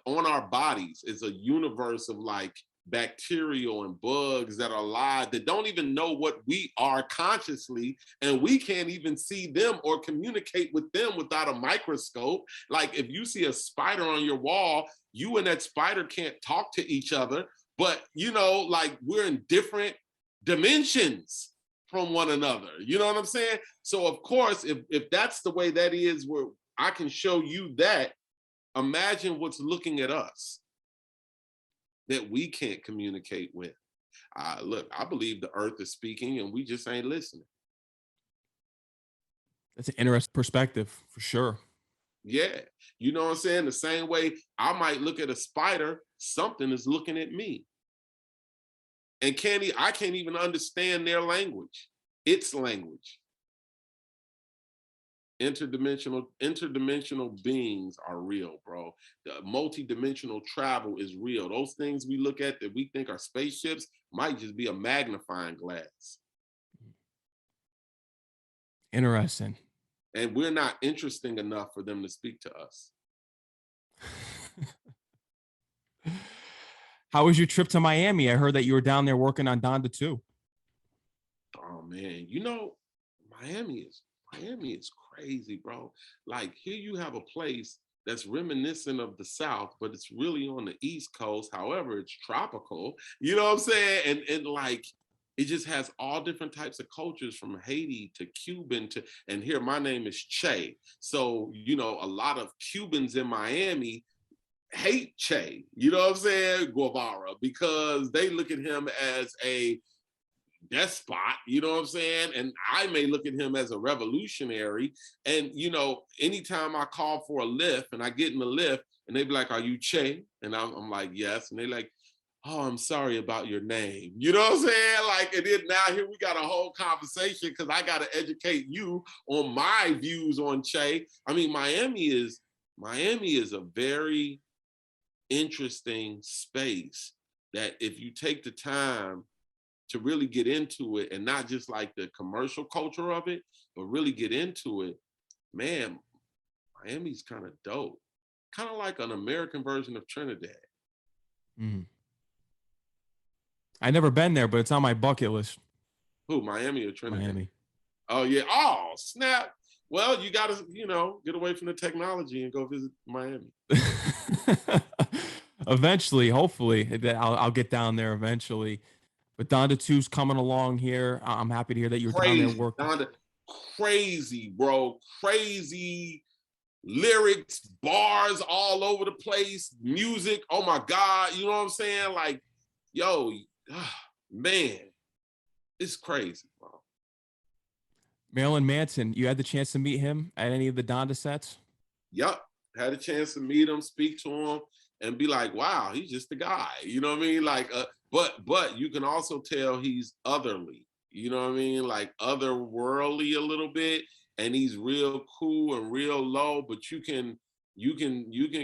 on our bodies is a universe of like bacterial and bugs that are alive that don't even know what we are consciously, and we can't even see them or communicate with them without a microscope. Like if you see a spider on your wall, you and that spider can't talk to each other, but you know, like we're in different dimensions from one another. You know what I'm saying? So of course, if that's the way that is, where I can show you that, imagine what's looking at us that we can't communicate with. Look, I believe the earth is speaking and we just ain't listening. That's an interesting perspective for sure. Yeah. You know what I'm saying? The same way I might look at a spider, something is looking at me. And I can't even understand their language, its language. interdimensional beings are real, bro. The multi-dimensional travel is real. Those things we look at that we think are spaceships might just be a magnifying glass. Interesting. And we're not interesting enough for them to speak to us. How was your trip to Miami? I heard that you were down there working on Donda too. Oh man, you know, Miami is crazy, bro. Like here you have a place that's reminiscent of the South, but it's really on the East Coast. However, it's tropical. You know what I'm saying? And like it just has all different types of cultures from Haiti to Cuban to, and here my name is Che. So, you know, a lot of Cubans in Miami hate Che, you know what I'm saying? Guevara, because they look at him as a despot, you know what I'm saying? And I may look at him as a revolutionary. And, you know, anytime I call for a lift and I get in the lift and they be like, are you Che? And I'm like, yes. And they like, oh, I'm sorry about your name. You know what I'm saying? Like, and then now here we got a whole conversation because I got to educate you on my views on Che. I mean, Miami is a very interesting space that if you take the time to really get into it and not just like the commercial culture of it, but really get into it, man, Miami's kind of dope. Kind of like an American version of Trinidad. Mm-hmm. I never been there, but it's on my bucket list. Who, Miami or Trinidad? Miami. Oh yeah. Oh snap. Well, you gotta, you know, get away from the technology and go visit Miami. Eventually, hopefully, I'll get down there eventually. But Donda 2's coming along here. I'm happy to hear that you're down there working. Donda, crazy, bro. Crazy lyrics, bars all over the place, music. Oh my God. You know what I'm saying? Like, yo, man, it's crazy, bro. Marilyn Manson, you had the chance to meet him at any of the Donda sets? Yep. Had a chance to meet him, speak to him, and be like, wow, he's just a guy. You know what I mean? Like, but you can also tell he's otherly. You know what I mean? Like otherworldly a little bit, and he's real cool and real low, but you can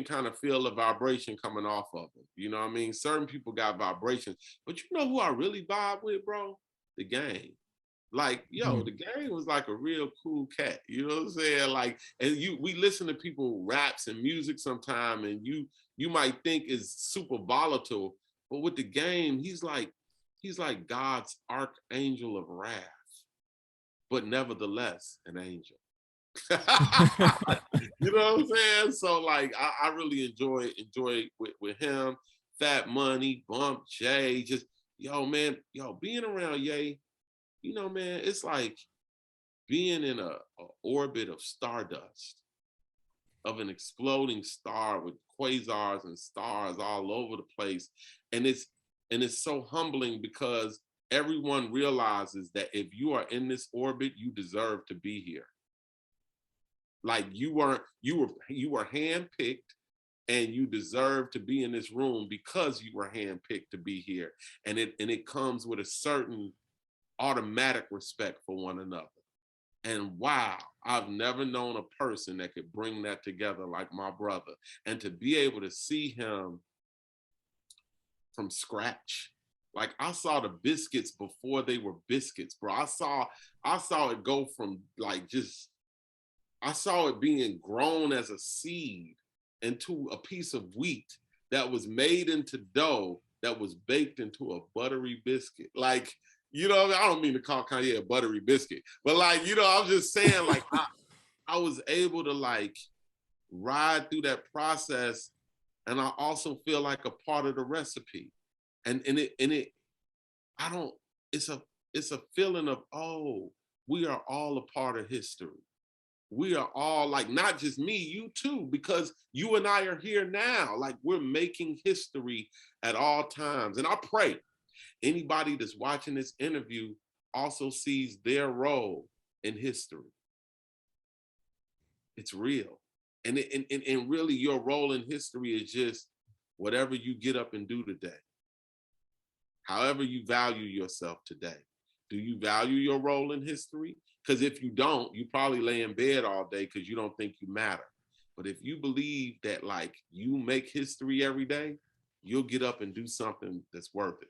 kind of feel the vibration coming off of him. You know what I mean? Certain people got vibrations, but you know who I really vibe with, bro? The Game. Like, yo, the Game was like a real cool cat. You know what I'm saying? Like, and we listen to people raps and music sometime, and you might think is super volatile, but with the Game, he's like God's archangel of wrath, but nevertheless an angel. You know what I'm saying? So like, I really enjoy with him, Fat Money, Bump J, just yo man, being around Ye. You know, man, it's like being in a orbit of stardust, of an exploding star with quasars and stars all over the place. And it's so humbling because everyone realizes that if you are in this orbit, you deserve to be here. Like you were handpicked and you deserve to be in this room because you were handpicked to be here. And it comes with a certain automatic respect for one another. And wow, I've never known a person that could bring that together like my brother. And to be able to see him from scratch. Like I saw the biscuits before they were biscuits, bro. I saw it go from like I saw it being grown as a seed into a piece of wheat that was made into dough that was baked into a buttery biscuit. Like, you know, I don't mean to call Kanye a buttery biscuit, but like, you know, I'm just saying, like, I was able to like ride through that process, and I also feel like a part of the recipe, it's a feeling of, oh, we are all a part of history. We are all like, not just me, you too, because you and I are here now. Like we're making history at all times, and I pray anybody that's watching this interview also sees their role in history. It's real. And really your role in history is just whatever you get up and do today. However you value yourself today. Do you value your role in history? Because if you don't, you probably lay in bed all day because you don't think you matter. But if you believe that like you make history every day, you'll get up and do something that's worth it.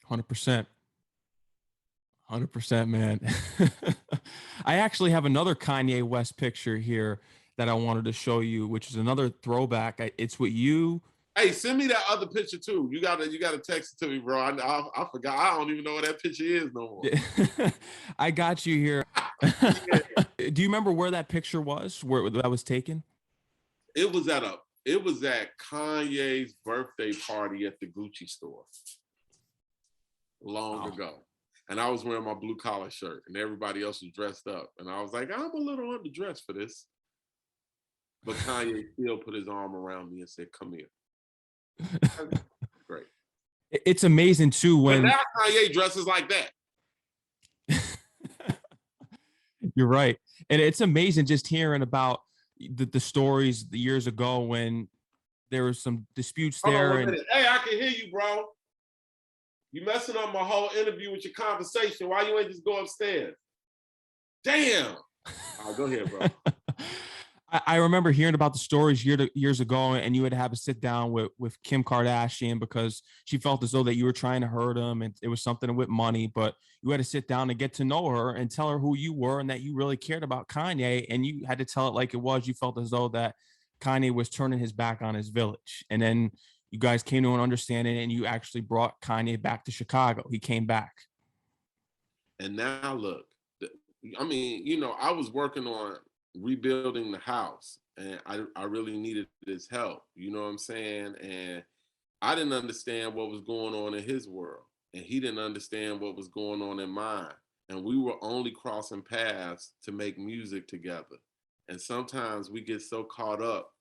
100%. 100%, man. I actually have another Kanye West picture here that I wanted to show you, which is another throwback. It's with you. Hey, send me that other picture too. You gotta text it to me, bro. I forgot. I don't even know what that picture is no more. I got you here. Do you remember where that picture was? Where that was taken? It was at Kanye's birthday party at the Gucci store long ago. And I was wearing my blue collar shirt and everybody else was dressed up. And I was like, I'm a little underdressed for this. But Kanye still put his arm around me and said, come here. Great. It's amazing too when but now Kanye dresses like that. You're right. And it's amazing just hearing about the stories the years ago when there was some disputes there. Hey, I can hear you, bro. You messing up my whole interview with your conversation. Why you ain't just go upstairs? Damn. All right, go ahead, bro. I remember hearing about the stories years ago, and you had to have a sit down with Kim Kardashian because she felt as though that you were trying to hurt him, and it was something with money. But you had to sit down and get to know her and tell her who you were and that you really cared about Kanye, and you had to tell it like it was. You felt as though that Kanye was turning his back on his village, and then you guys came to an understanding, and you actually brought Kanye back to Chicago. He came back. And now look, I mean, you know, I was working on rebuilding the house and I really needed his help, you know what I'm saying? And I didn't understand what was going on in his world and he didn't understand what was going on in mine. And we were only crossing paths to make music together. And sometimes we get so caught up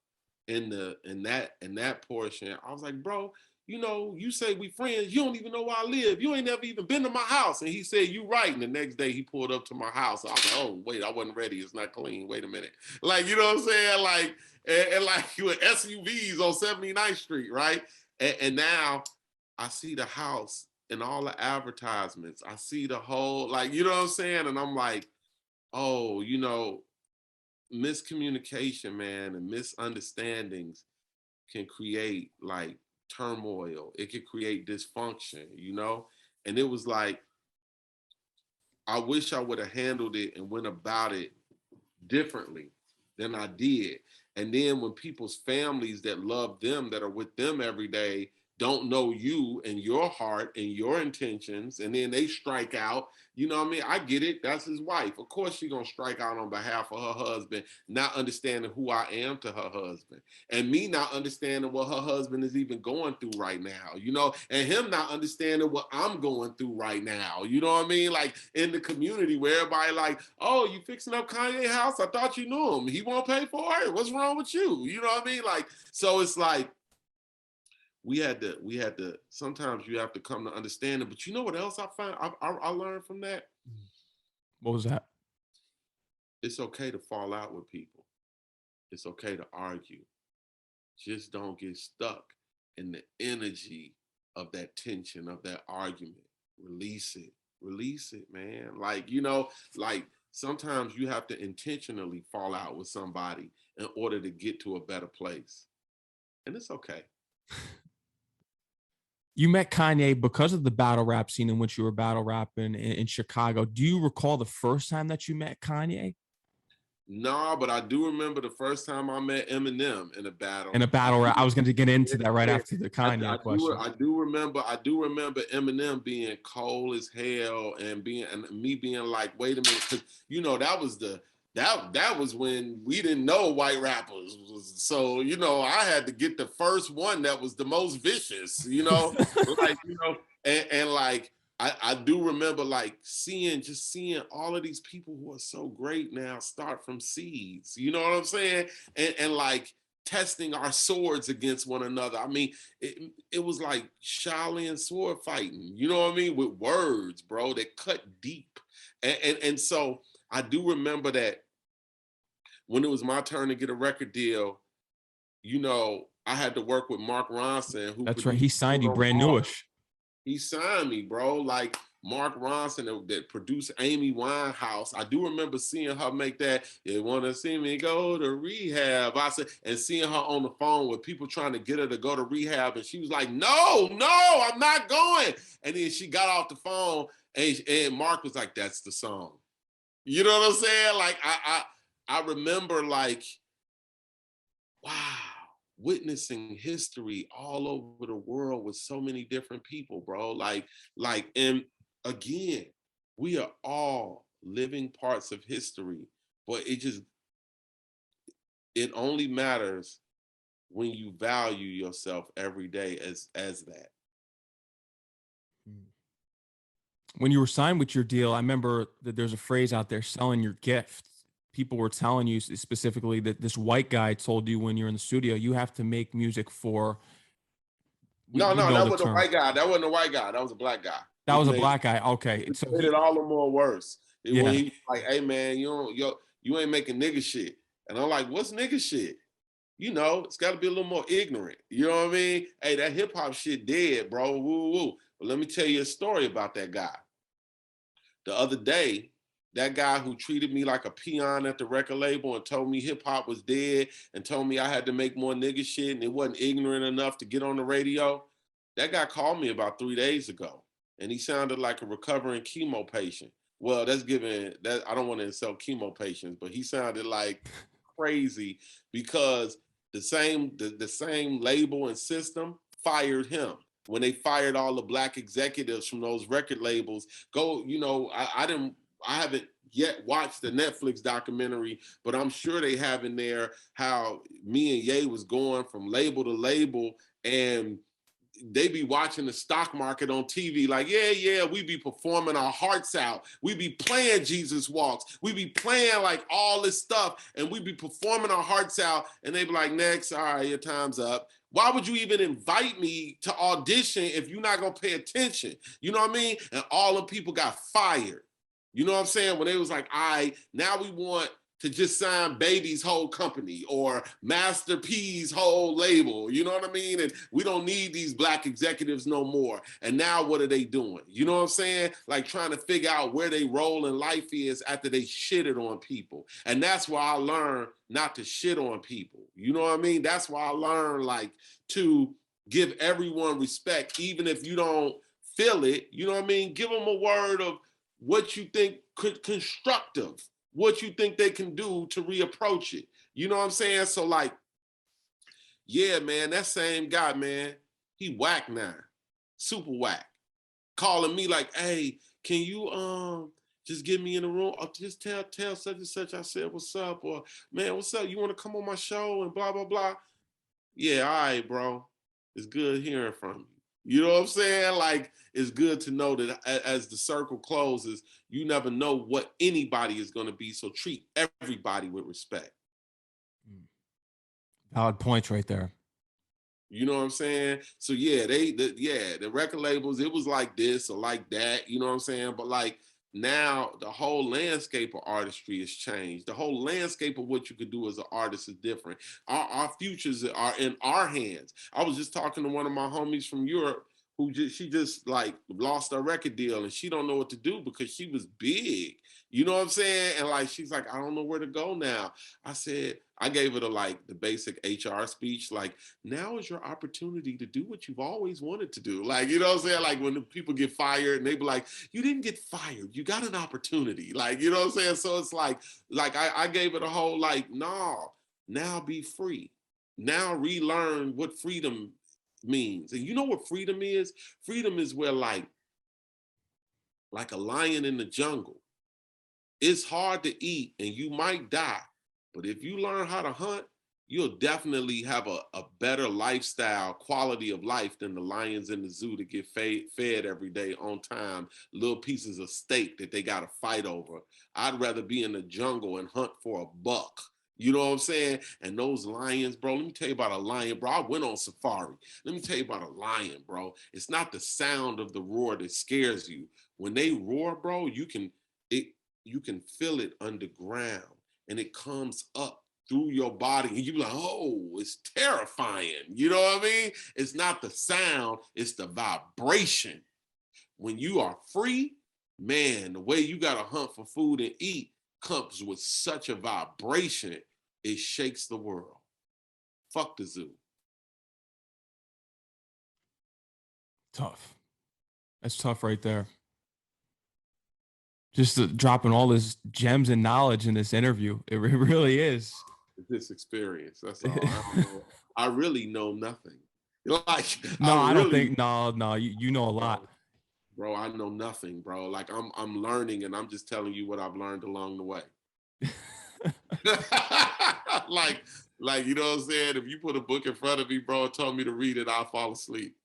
in that portion. I was like, bro, you know, you say we friends, you don't even know where I live. You ain't never even been to my house. And he said, you right. And the next day he pulled up to my house. I was like, oh, wait, I wasn't ready. It's not clean. Wait a minute. Like, you know what I'm saying? Like, and like you with SUVs on 79th Street, right? And now I see the house and all the advertisements. I see the whole, like, you know what I'm saying? And I'm like, oh, you know, miscommunication, man, and misunderstandings can create like turmoil. It could create dysfunction, you know? And it was like, I wish I would have handled it and went about it differently than I did. And then when people's families that love them, that are with them every day, don't know you and your heart and your intentions, and then they strike out, you know what I mean? I get it. That's his wife. Of course she's going to strike out on behalf of her husband, not understanding who I am to her husband, and me not understanding what her husband is even going through right now, you know, and him not understanding what I'm going through right now, you know what I mean? Like in the community where everybody like, oh, you fixing up Kanye's house? I thought you knew him. He won't pay for it? What's wrong with you? You know what I mean? Like, so it's like, we had to, sometimes you have to come to understand it. But you know what else I found? I learned from that? What was that? It's okay to fall out with people. It's okay to argue. Just don't get stuck in the energy of that tension, of that argument. Release it, man. Like, you know, like sometimes you have to intentionally fall out with somebody in order to get to a better place. And it's okay. You met Kanye because of the battle rap scene in which you were battle rapping in Chicago. Do you recall the first time that you met Kanye? No, but I do remember the first time I met Eminem in a battle. In a battle rap. I was going to get into that right after the Kanye question. I do remember Eminem being cold as hell and me being like, wait a minute, because you know that was when we didn't know white rappers. So, you know, I had to get the first one that was the most vicious, you know, like, you know, and like, I do remember like seeing all of these people who are so great now start from seeds, you know what I'm saying? And like testing our swords against one another. I mean, it was like Shaolin sword fighting, you know what I mean? With words, bro, that cut deep. And so I do remember that when it was my turn to get a record deal, you know, I had to work with Mark Ronson. That's right. He signed you brand newish. He signed me, bro. Like Mark Ronson that produced Amy Winehouse. I do remember seeing her make that. You want to see me go to rehab? I said, and seeing her on the phone with people trying to get her to go to rehab, and she was like, "No, I'm not going." And then she got off the phone, and Mark was like, "That's the song." You know what I'm saying? Like I remember like, wow, witnessing history all over the world with so many different people, bro. And again, we are all living parts of history, but it only matters when you value yourself every day as that. When you were signed with your deal, I remember that there's a phrase out there, selling your gift. People were telling you specifically that this white guy told you when you're in the studio, you have to make music for. No, that wasn't term. a white guy. That wasn't a white guy. That was a black guy. That was a black guy. Okay, so made it all the more worse. Yeah. When he was like, "Hey man, you ain't making nigga shit," and I'm like, "What's nigga shit?" You know, it's got to be a little more ignorant. You know what I mean? Hey, that hip hop shit dead, bro. Woo woo. But let me tell you a story about that guy. The other day, that guy who treated me like a peon at the record label and told me hip hop was dead and told me I had to make more nigga shit and it wasn't ignorant enough to get on the radio. That guy called me about 3 days ago and he sounded like a recovering chemo patient. Well, that's given that I don't want to insult chemo patients, but he sounded like crazy because the same label and system fired him. When they fired all the black executives from those record labels, I haven't yet watched the Netflix documentary, but I'm sure they have in there how me and Ye was going from label to label, and they be watching the stock market on TV like, yeah, we be performing our hearts out. We be playing Jesus Walks. We be playing like all this stuff, and we be performing our hearts out, and they be like, next, all right, your time's up. Why would you even invite me to audition if you're not gonna pay attention? You know what I mean? And all the people got fired. You know what I'm saying? When they was like, all right, now we want to just sign Baby's whole company or Master P's whole label, you know what I mean? And we don't need these black executives no more. And now what are they doing? You know what I'm saying? Like trying to figure out where they role in life is after they shitted on people. And that's why I learned not to shit on people. You know what I mean? That's why I learned like to give everyone respect, even if you don't feel it, you know what I mean? Give them a word of what you think constructive, what you think they can do to reapproach it. You know what I'm saying? So like, yeah, man, that same guy, man, he whack now, super whack. Calling me like, hey, can you just get me in the room? Or just tell such and such I said, what's up? Or man, what's up? You want to come on my show and blah, blah, blah. Yeah, all right, bro. It's good hearing from you. You know what I'm saying? Like, it's good to know that as the circle closes, you never know what anybody is going to be. So treat everybody with respect. Valid points right there. You know what I'm saying? So yeah, the record labels, it was like this or like that, you know what I'm saying? But like now the whole landscape of artistry has changed. The whole landscape of what you could do as an artist is different. Our futures are in our hands. I was just talking to one of my homies from Europe she just like lost her record deal and she don't know what to do because she was big. You know what I'm saying? And like, she's like, I don't know where to go now. I gave her the basic HR speech. Like, now is your opportunity to do what you've always wanted to do. Like, you know what I'm saying? Like when the people get fired and they be like, you didn't get fired. You got an opportunity. Like, you know what I'm saying? So it's like I gave it a whole like, no, now be free. Now relearn what freedom means. And you know what freedom is? Freedom is where like a lion in the jungle. It's hard to eat and you might die, but if you learn how to hunt, you'll definitely have a better lifestyle, quality of life than the lions in the zoo that get fed every day on time, little pieces of steak that they got to fight over. I'd rather be in the jungle and hunt for a buck. You know what I'm saying? And those lions, bro, let me tell you about a lion, bro. I went on safari. Let me tell you about a lion, bro. It's not the sound of the roar that scares you. When they roar, bro, you can feel it underground and it comes up through your body and you be like, oh, it's terrifying. You know what I mean? It's not the sound, it's the vibration. when you are free, man, the way you got to hunt for food and eat comes with such a vibration, it shakes the world. Fuck the zoo. Tough. That's tough right there. Just dropping all this gems and knowledge in this interview. It really is. This experience. That's all. I don't know. I really know nothing. Like, no, I don't think. No, you know a lot, bro. I know nothing, bro. Like I'm learning, and I'm just telling you what I've learned along the way. like you know what I'm saying? If you put a book in front of me, bro, and told me to read it, I'll fall asleep.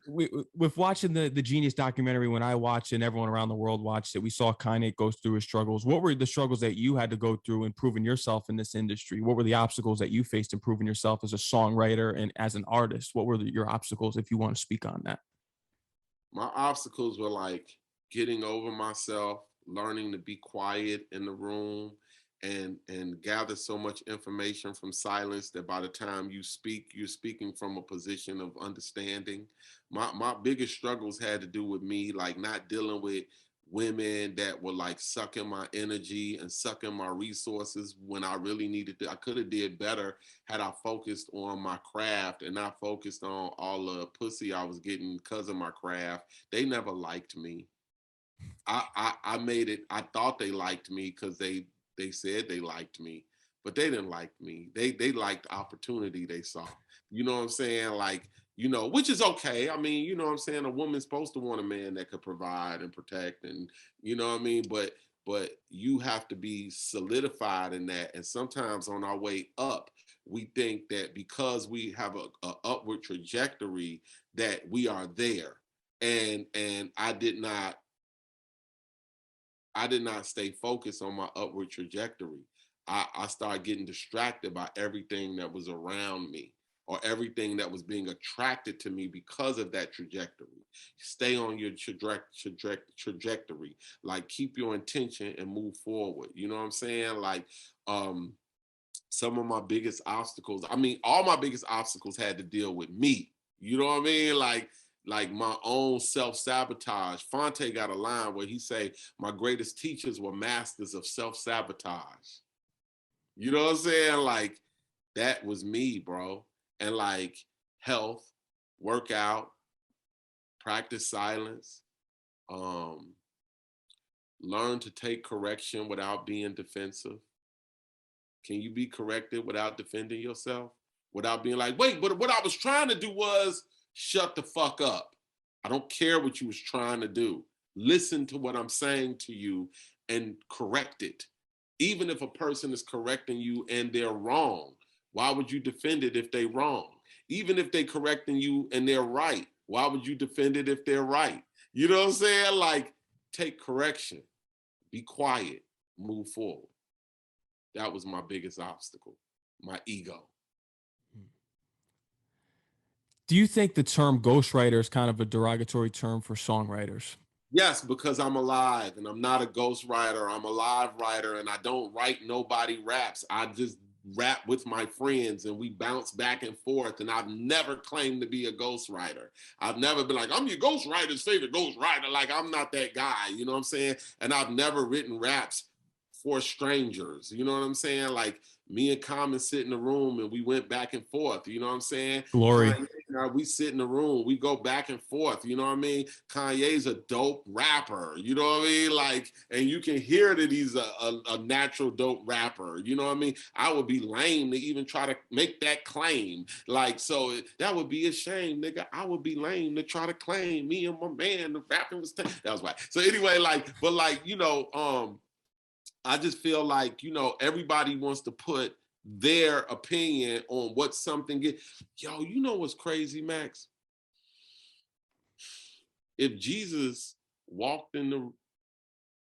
With watching the Genius documentary, when I watched and everyone around the world watched it, we saw Kanye go through his struggles. What were the struggles that you had to go through in proving yourself in this industry? What were the obstacles that you faced in proving yourself as a songwriter and as an artist? What were your obstacles, if you want to speak on that? My obstacles were like getting over myself, learning to be quiet in the room, and gather so much information from silence that by the time you speak, you're speaking from a position of understanding. My biggest struggles had to do with me like not dealing with women that were like sucking my energy and sucking my resources when I really needed to. I could have did better had I focused on my craft and not focused on all the pussy I was getting because of my craft. They never liked me. I made it. I thought they liked me because they said they liked me, but they didn't like me. They liked the opportunity they saw. You know what I'm saying? Like, you know, which is okay. I mean, you know what I'm saying? A woman's supposed to want a man that could provide and protect, and you know what I mean? But you have to be solidified in that. And sometimes on our way up, we think that because we have a upward trajectory that we are there. And I did not stay focused on my upward trajectory. I started getting distracted by everything that was around me or everything that was being attracted to me because of that trajectory. Stay on your trajectory. Like, keep your intention and move forward. You know what I'm saying? Like, some of my biggest obstacles, I mean, all my biggest obstacles had to deal with me. You know what I mean? Like my own self-sabotage. Fonte got a line where he say, my greatest teachers were masters of self-sabotage. You know what I'm saying? Like, that was me, bro. And like, health, workout, practice silence, learn to take correction without being defensive. Can you be corrected without defending yourself? Without being like, wait, but what I was trying to do was shut the fuck up. I don't care what you was trying to do. Listen to what I'm saying to you and correct it. Even if a person is correcting you and they're wrong, why would you defend it if they're wrong? Even if they're correcting you and they're right, why would you defend it if they're right? You know what I'm saying? Like, take correction, be quiet, move forward. That was my biggest obstacle, my ego. Do you think the term ghostwriter is kind of a derogatory term for songwriters? Yes, because I'm alive and I'm not a ghostwriter. I'm a live writer and I don't write nobody raps. I just rap with my friends and we bounce back and forth. And I've never claimed to be a ghostwriter. I've never been like, I'm your ghostwriter's favorite ghostwriter. Like, I'm not that guy, you know what I'm saying? And I've never written raps for strangers, you know what I'm saying? Like, me and Common sit in the room and we went back and forth, you know what I'm saying? Glory. Kanye, we sit in the room, we go back and forth, you know what I mean? Kanye's a dope rapper, you know what I mean? Like, and you can hear that he's a natural dope rapper, you know what I mean? I would be lame to even try to make that claim. Like, so that would be a shame, nigga. I would be lame to try to claim me and my man, the rapping was, that was right. So anyway, like, but like, you know, I just feel like, you know, everybody wants to put their opinion on what something get. Yo, you know what's crazy, Max? If Jesus walked in the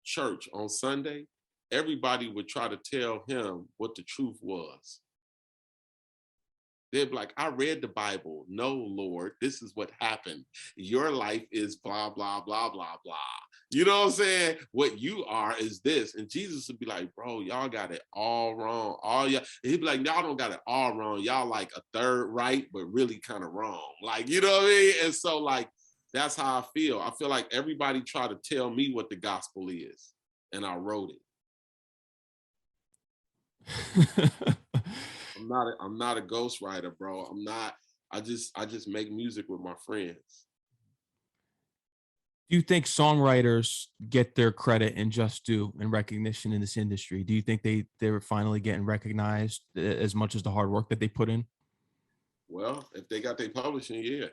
church on Sunday, everybody would try to tell him what the truth was. They'd be like, I read the Bible. No, Lord, this is what happened. Your life is blah, blah, blah, blah, blah. You know what I'm saying? What you are is this. And Jesus would be like, bro, y'all got it all wrong. All y'all, he'd be like, y'all don't got it all wrong. Y'all like a third right, but really kind of wrong. Like, you know what I mean? And so like, that's how I feel. I feel like everybody tried to tell me what the gospel is, and I wrote it. I'm not a ghostwriter, bro. I'm not. I just make music with my friends. Do you think songwriters get their credit and just due and recognition in this industry? Do you think they're finally getting recognized as much as the hard work that they put in? Well, if they got their publishing, yeah.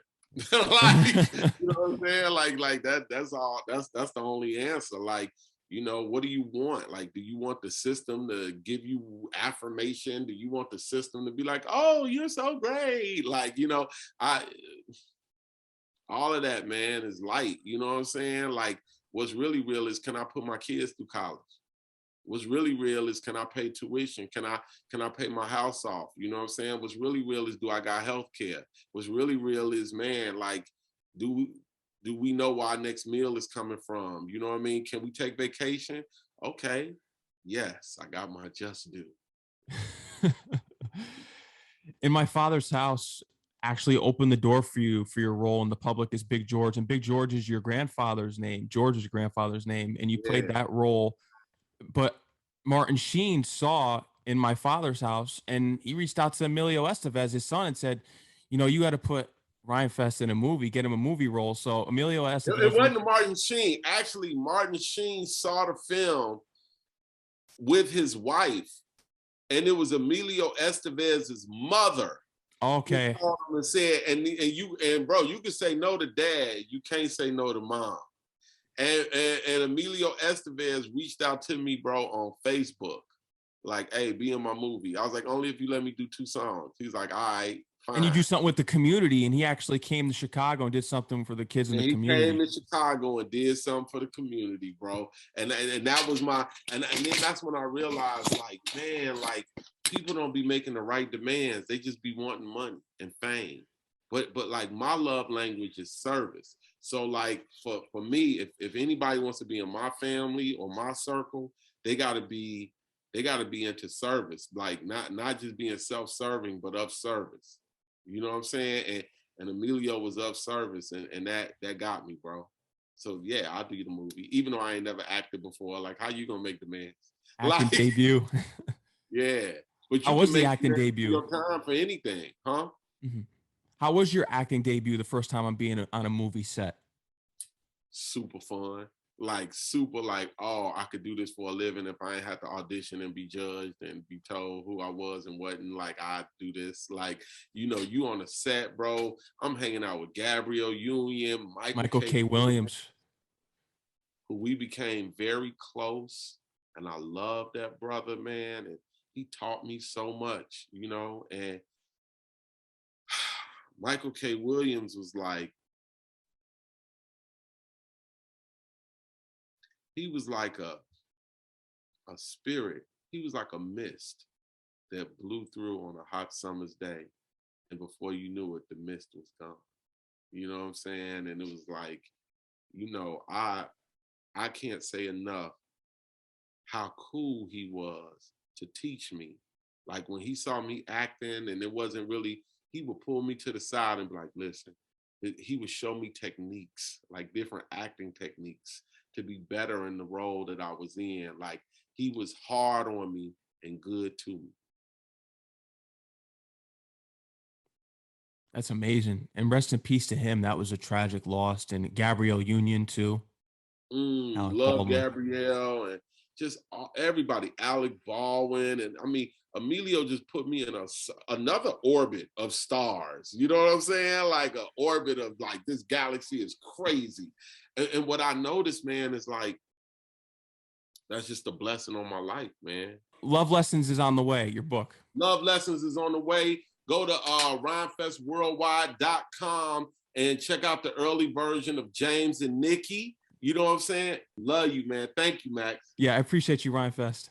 Like, you know what I'm saying? Like that's all. That's the only answer. Like, you know, what do you want? Like, do you want the system to give you affirmation? Do you want the system to be like, oh, you're so great? Like, you know, all of that, man, is light. You know what I'm saying? Like, what's really real is, can I put my kids through college? What's really real is, can I pay tuition? Can I pay my house off? You know what I'm saying? What's really real is, do I got health care? What's really real is, man, like, do we know where our next meal is coming from? You know what I mean? Can we take vacation? Okay. Yes, I got my just due. In My Father's House actually opened the door for you for your role in the public as Big George, and Big George is your grandfather's name, George's grandfather's name, and you played that role. But Martin Sheen saw In My Father's House, and he reached out to Emilio Estevez, his son, and said, you know, you got to put Rhymefest in a movie, get him a movie role. So Emilio Estevez. It wasn't Martin Sheen. Actually, Martin Sheen saw the film with his wife, and it was Emilio Estevez's mother. Okay. And said, and bro, you can say no to dad, you can't say no to mom. And Emilio Estevez reached out to me, bro, on Facebook, like, hey, be in my movie. I was like, only if you let me do 2 songs. He's like, all right, fine. And you do something with the community, and he actually came to Chicago and did something for the kids in the community. He came to Chicago and did something for the community, bro. And that was my, and then that's when I realized, like, man, like, people don't be making the right demands. They just be wanting money and fame. But like, my love language is service. So like, for me, if anybody wants to be in my family or my circle, they gotta be into service. Like, not just being self-serving, but of service. You know what I'm saying? And Emilio was of service, and that got me, bro. So yeah, I'll do the movie, even though I ain't never acted before. Like, how you gonna make demands? Acting debut. Yeah. But how was the acting debut? Your time for anything, huh? Mm-hmm. How was your acting debut the first time I'm being on a movie set? Super fun. Like, super like, oh, I could do this for a living if I ain't have to audition and be judged and be told who I was and wasn't. Like, I do this. Like, you know, you on a set, bro. I'm hanging out with Gabrielle Union, Michael K. Williams, who we became very close. And I love that brother, man. And he taught me so much, you know. And Michael K. Williams was like, he was like a spirit. He was like a mist that blew through on a hot summer's day. And before you knew it, the mist was gone. You know what I'm saying? And it was like, you know, I can't say enough how cool he was to teach me. Like, when he saw me acting and it wasn't really, he would pull me to the side and be like, listen, he would show me techniques, like different acting techniques to be better in the role that I was in. Like, he was hard on me and good to me. That's amazing. And rest in peace to him. That was a tragic loss. And Gabrielle Union too. Love Gabrielle and just everybody, Alec Baldwin. And I mean, Emilio just put me in another orbit of stars. You know what I'm saying? Like, an orbit of, like, this galaxy is crazy. And what I noticed, man, is like, that's just a blessing on my life, man. Love Lessons is on the way, your book. Love Lessons is on the way. Go to rhymefestworldwide.com and check out the early version of James and Nicky. You know what I'm saying? Love you, man. Thank you, Max. Yeah, I appreciate you, Rhymefest.